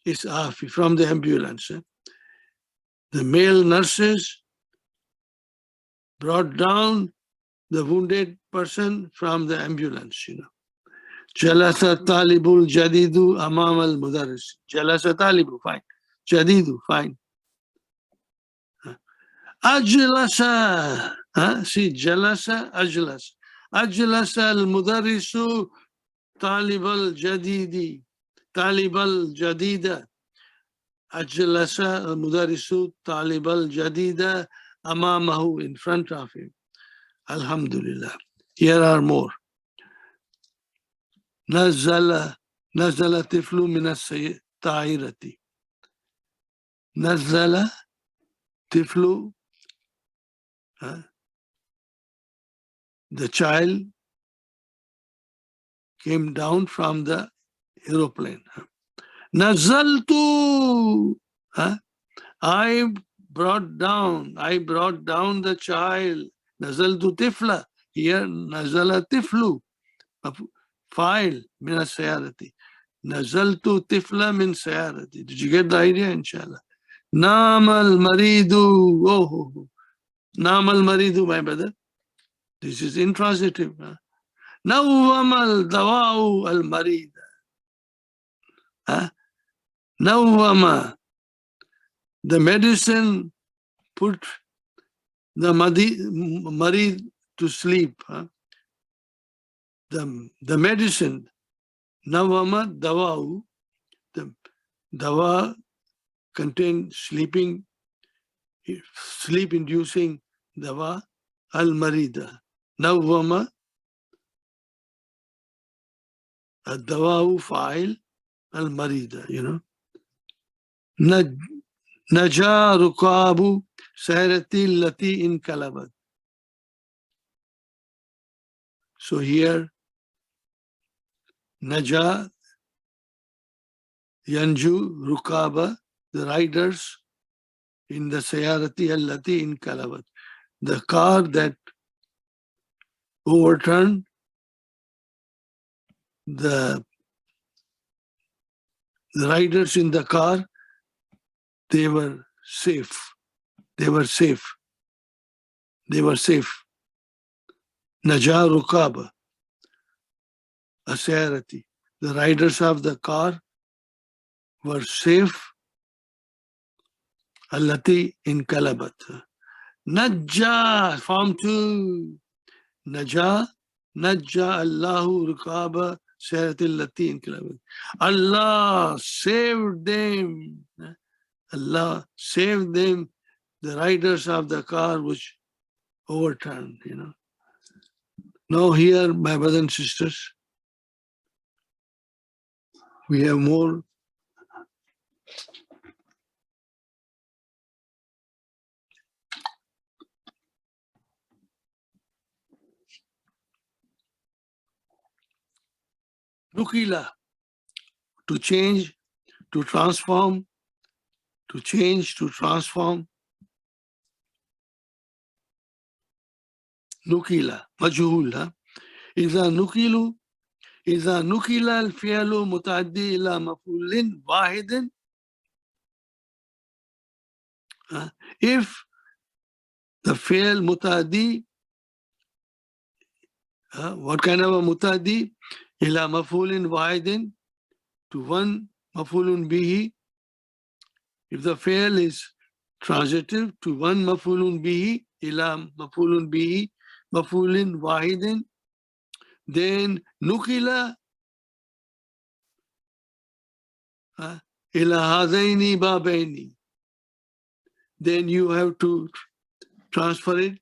is'afi, from the ambulance. The male nurses brought down the wounded person from the ambulance, Jalasa talibul jadidu amam al-mudarris. Jalasa talibu, fine. Jadidu, fine. Ajlasa, see, jalasa, ajlas. Ajlasa al-mudarrisu talib al-jadidi. Talib al-jadida. Ajlasa al-mudarrisu talib al-jadida amamahu, in front of him. Alhamdulillah. Here are more. Nazala tiflu min as-ta'irati. Nazala tiflu, the child came down from the aeroplane. Nazaltu, I brought down the child. Nazaltu tifla. Here, nazala tiflu. File min as-sayarati. Nazaltu tifla min sayarati. Did you get the idea, inshallah? Namal maridu. Oh. Namal maridu, my brother. This is intransitive. Nawwamal dawa'u al-marida. Nawwama. The medicine put the marid to sleep. The medicine, Nawama dawa'u, the dawa contained sleep-inducing dawa, al-marida. Nawama, ad-dawa'u fa'il, al-marida, Naja rukabu sayrati lati in kalabat. So here, Naja, Yanju, Rukaba, the riders in the Sayarati Allati in Kalabat. The car that overturned, the riders in the car, they were safe. They were safe. They were safe. Naja Rukaba, Asayarati. The riders of the car were safe. Allati in Kalabat. Najja, form 2. Naja, Najja Allahu Rukaba Sayaratil Lati in Kalabat. Allah saved them. Allah saved them, the riders of the car which overturned, Now here, my brothers and sisters, we have more. Nukila, to change, to transform, to change, to transform. Nukila, majhul. إذا نكلوا إذا نكل الفعل متعدي إلى مفعول واحد. If the fi'l mutadi, what kind of a mutadi? Ila maf'ulin wahidin, to one maf'ulun bihi. If the fi'l is transitive, to one maf'ulun bihi, ila maf'ulun bihi, maf'ulin wahidin, then nukila ila hadaini babaini. Then you have to transfer it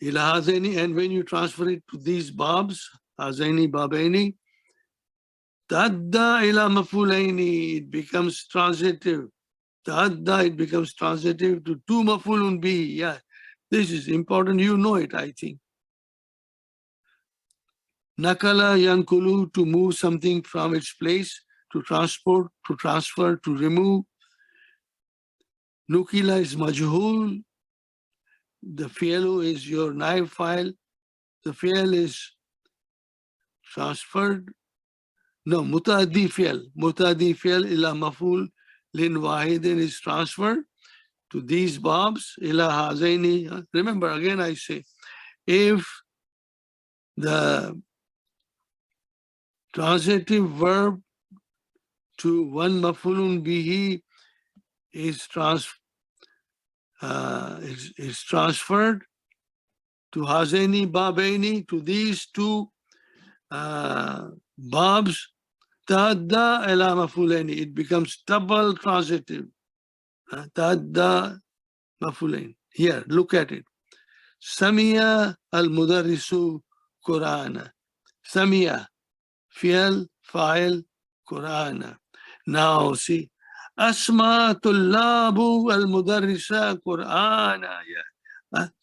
ila hazaini, and when you transfer it to these babs, hazaini babaini, tadda ila mafulaini, it becomes transitive. Tadda, it becomes transitive to two mafulun bihi. Yeah, this is important. You know it, I think. Nakala yankulu, to move something from its place, to transport, to transfer, to remove. Nukila is majhul. The fi'lu is your naib file. The fi'l is transferred. No, mutadi fi'l. Mutadi fi'l ila maful lin wahidin is transferred to these babs ila hazaini. Remember, again I say, if the transitive verb to one mafulun bihi is transferred to hazaini babaini, to these two babs, tadda ila mafulaini, it becomes double transitive. Tadda mafulain. Here, look at it. Samiya al-mudarrisu Qur'ana. Samiya, fi'l, fa'il, Qur'ana. Now see, asma tullabu al-mudarrisa Qur'ana.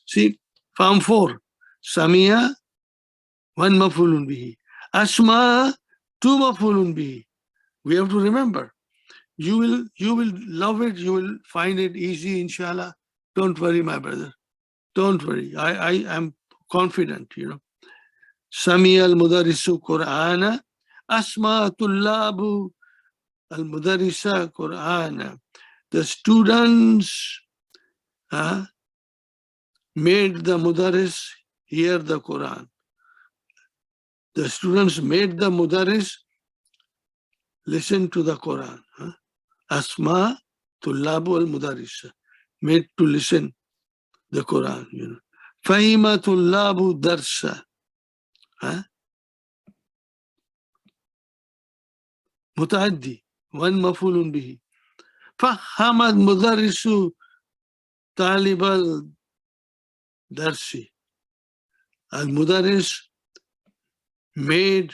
See, form 4. Samiya, one mafulun bihi. Asma, two mafulun bihi. We have to remember. You will love it. You will find it easy, inshallah. Don't worry, my brother. Don't worry. I am confident, Sami al-mudarrisu Qur'ana. Asma tullabu al-mudarrisa Qur'ana. The students made the mudarris hear the Quran. The students made the mudarris listen to the Quran. Asma tullabu al-mudarrisa, made to listen the Quran, Fahima tullabu darsa. متعدي, one مفعول به. فهم المدرس طالب الدرس. المدرس made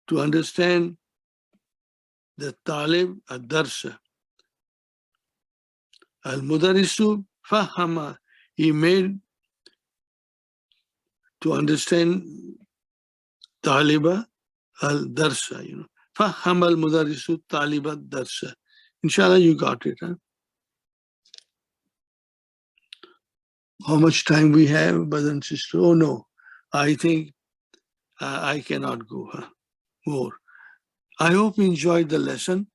to understand the talib ad-darsa. Al-mudarisu fahama. He made to understand taliba al-darsa, Fahama al-mudarisu taliba ad-darsa. Inshallah, you got it, huh? How much time we have, brother and sister? Oh no, I think I cannot go more. I hope you enjoyed the lesson.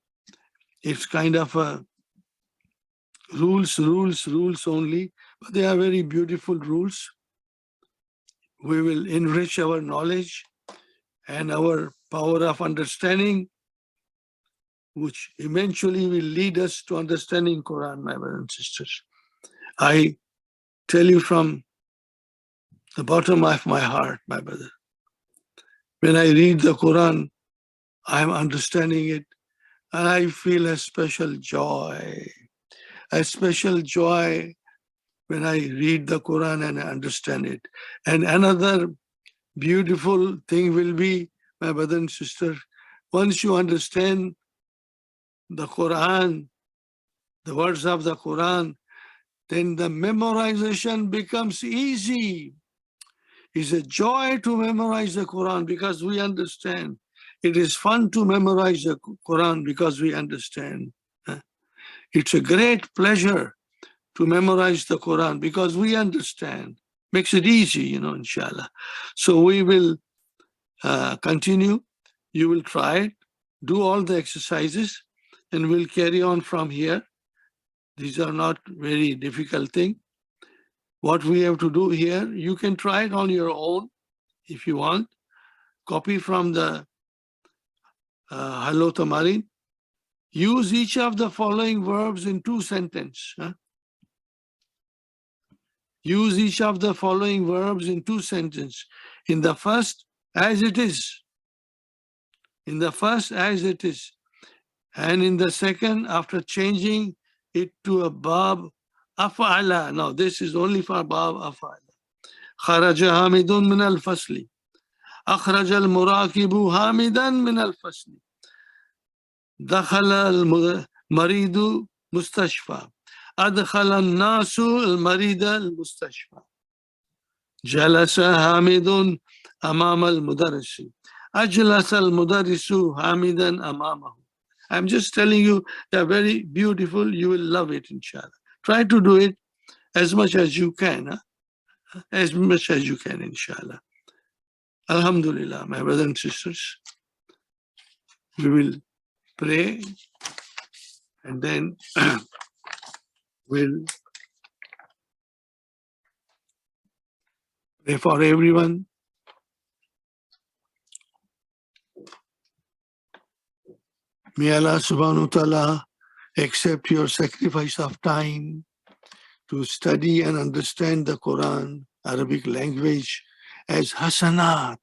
It's kind of a rules only, but they are very beautiful rules. We will enrich our knowledge and our power of understanding, which eventually will lead us to understanding Quran, my brothers and sisters. I tell you from the bottom of my heart, my brother, when I read the Quran, I'm understanding it, and I feel a special joy when I read the Quran and I understand it. And another beautiful thing will be, my brother and sister, once you understand the Quran, the words of the Quran, then the memorization becomes easy. It's a joy to memorize the Quran because we understand. It is fun to memorize the Quran because we understand. It's a great pleasure to memorize the Quran because we understand. Makes it easy, inshallah. So we will continue. You will try it, do all the exercises, and we'll carry on from here. These are not very difficult things. What we have to do here, you can try it on your own if you want. Copy from the Hello Tamarin. Use each of the following verbs in 2 sentences. Use each of the following verbs in 2 sentences. In the first, as it is. In the first, as it is. And in the second, after changing it to a bab af'ala. Now, this is only for bab af'ala. Kharaja hamidun min al-fasli. أخرج المراكب حامدا من الفصل. دخل المريض مستشفى. أدخل الناس المريض المستشفى. جلس حامد أمام المدرس. أجلس المدرس حامدا أمامه. I'm just telling you, they're very beautiful. You will love it, inshallah. Try to do it as much as you can. As much as you can, inshallah. Alhamdulillah, my brothers and sisters. We will pray and then we'll pray for everyone. May Allah subhanahu wa ta'ala accept your sacrifice of time to study and understand the Quran, Arabic language, as hasanat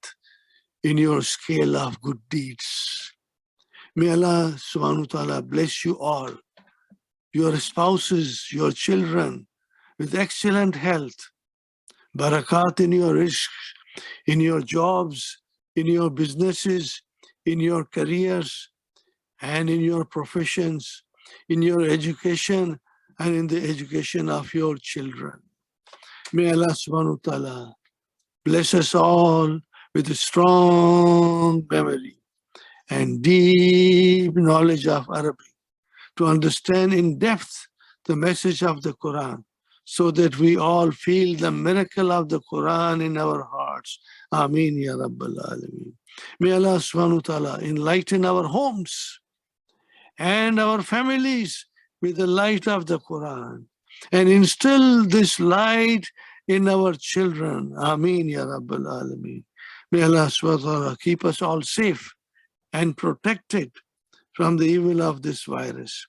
in your scale of good deeds. May Allah subhanahu wa ta'ala bless you all, your spouses, your children, with excellent health, barakat in your rizq, in your jobs, in your businesses, in your careers, and in your professions, in your education, and in the education of your children. May Allah subhanahu wa ta'ala bless us all with a strong memory and deep knowledge of Arabic to understand in depth the message of the Quran, so that we all feel the miracle of the Quran in our hearts. Ameen ya Rabbal Alameen. May Allah subhanahu wa ta'ala enlighten our homes and our families with the light of the Quran and instill this light in our children. Ameen ya Rabbal Alameen. May Allah subhanahu wa ta'ala keep us all safe and protected from the evil of this virus.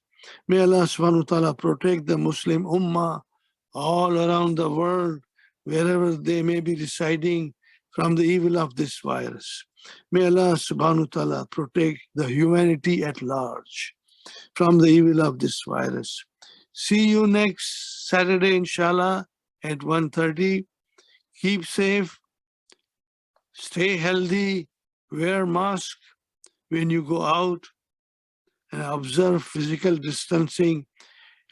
May Allah subhanahu wa ta'ala protect the Muslim Ummah all around the world, wherever they may be residing, from the evil of this virus. May Allah subhanahu wa ta'ala protect the humanity at large from the evil of this virus. See you next Saturday, inshallah, at 1:30. Keep safe, stay healthy, wear mask when you go out, and observe physical distancing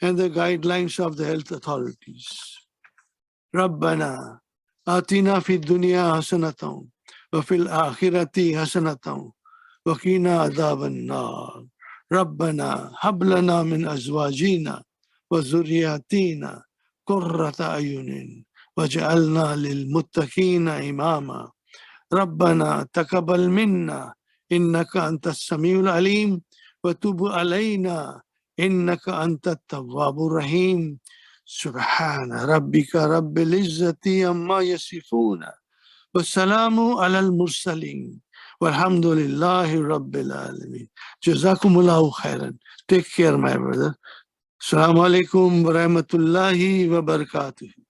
and the guidelines of the health authorities. Rabbana atina fid dunya hasanatan wa fil akhirati hasanatan wa qina adhaban nar. Rabbana hab lana min azwajina wa zurriyatina qurrata ayunin waj'alna lil muttaqina imama. ربنا تقبل منا إنك أنت السميع العليم وتب علينا إنك أنت التواب الرحيم سبحان ربك رب العزة عما يصفون والسلام على المرسلين والحمد لله رب العالمين. جزاكم الله خيرا. Take care, my brother. Assalamu alaikum wa rahmatullahi wa barakatuh.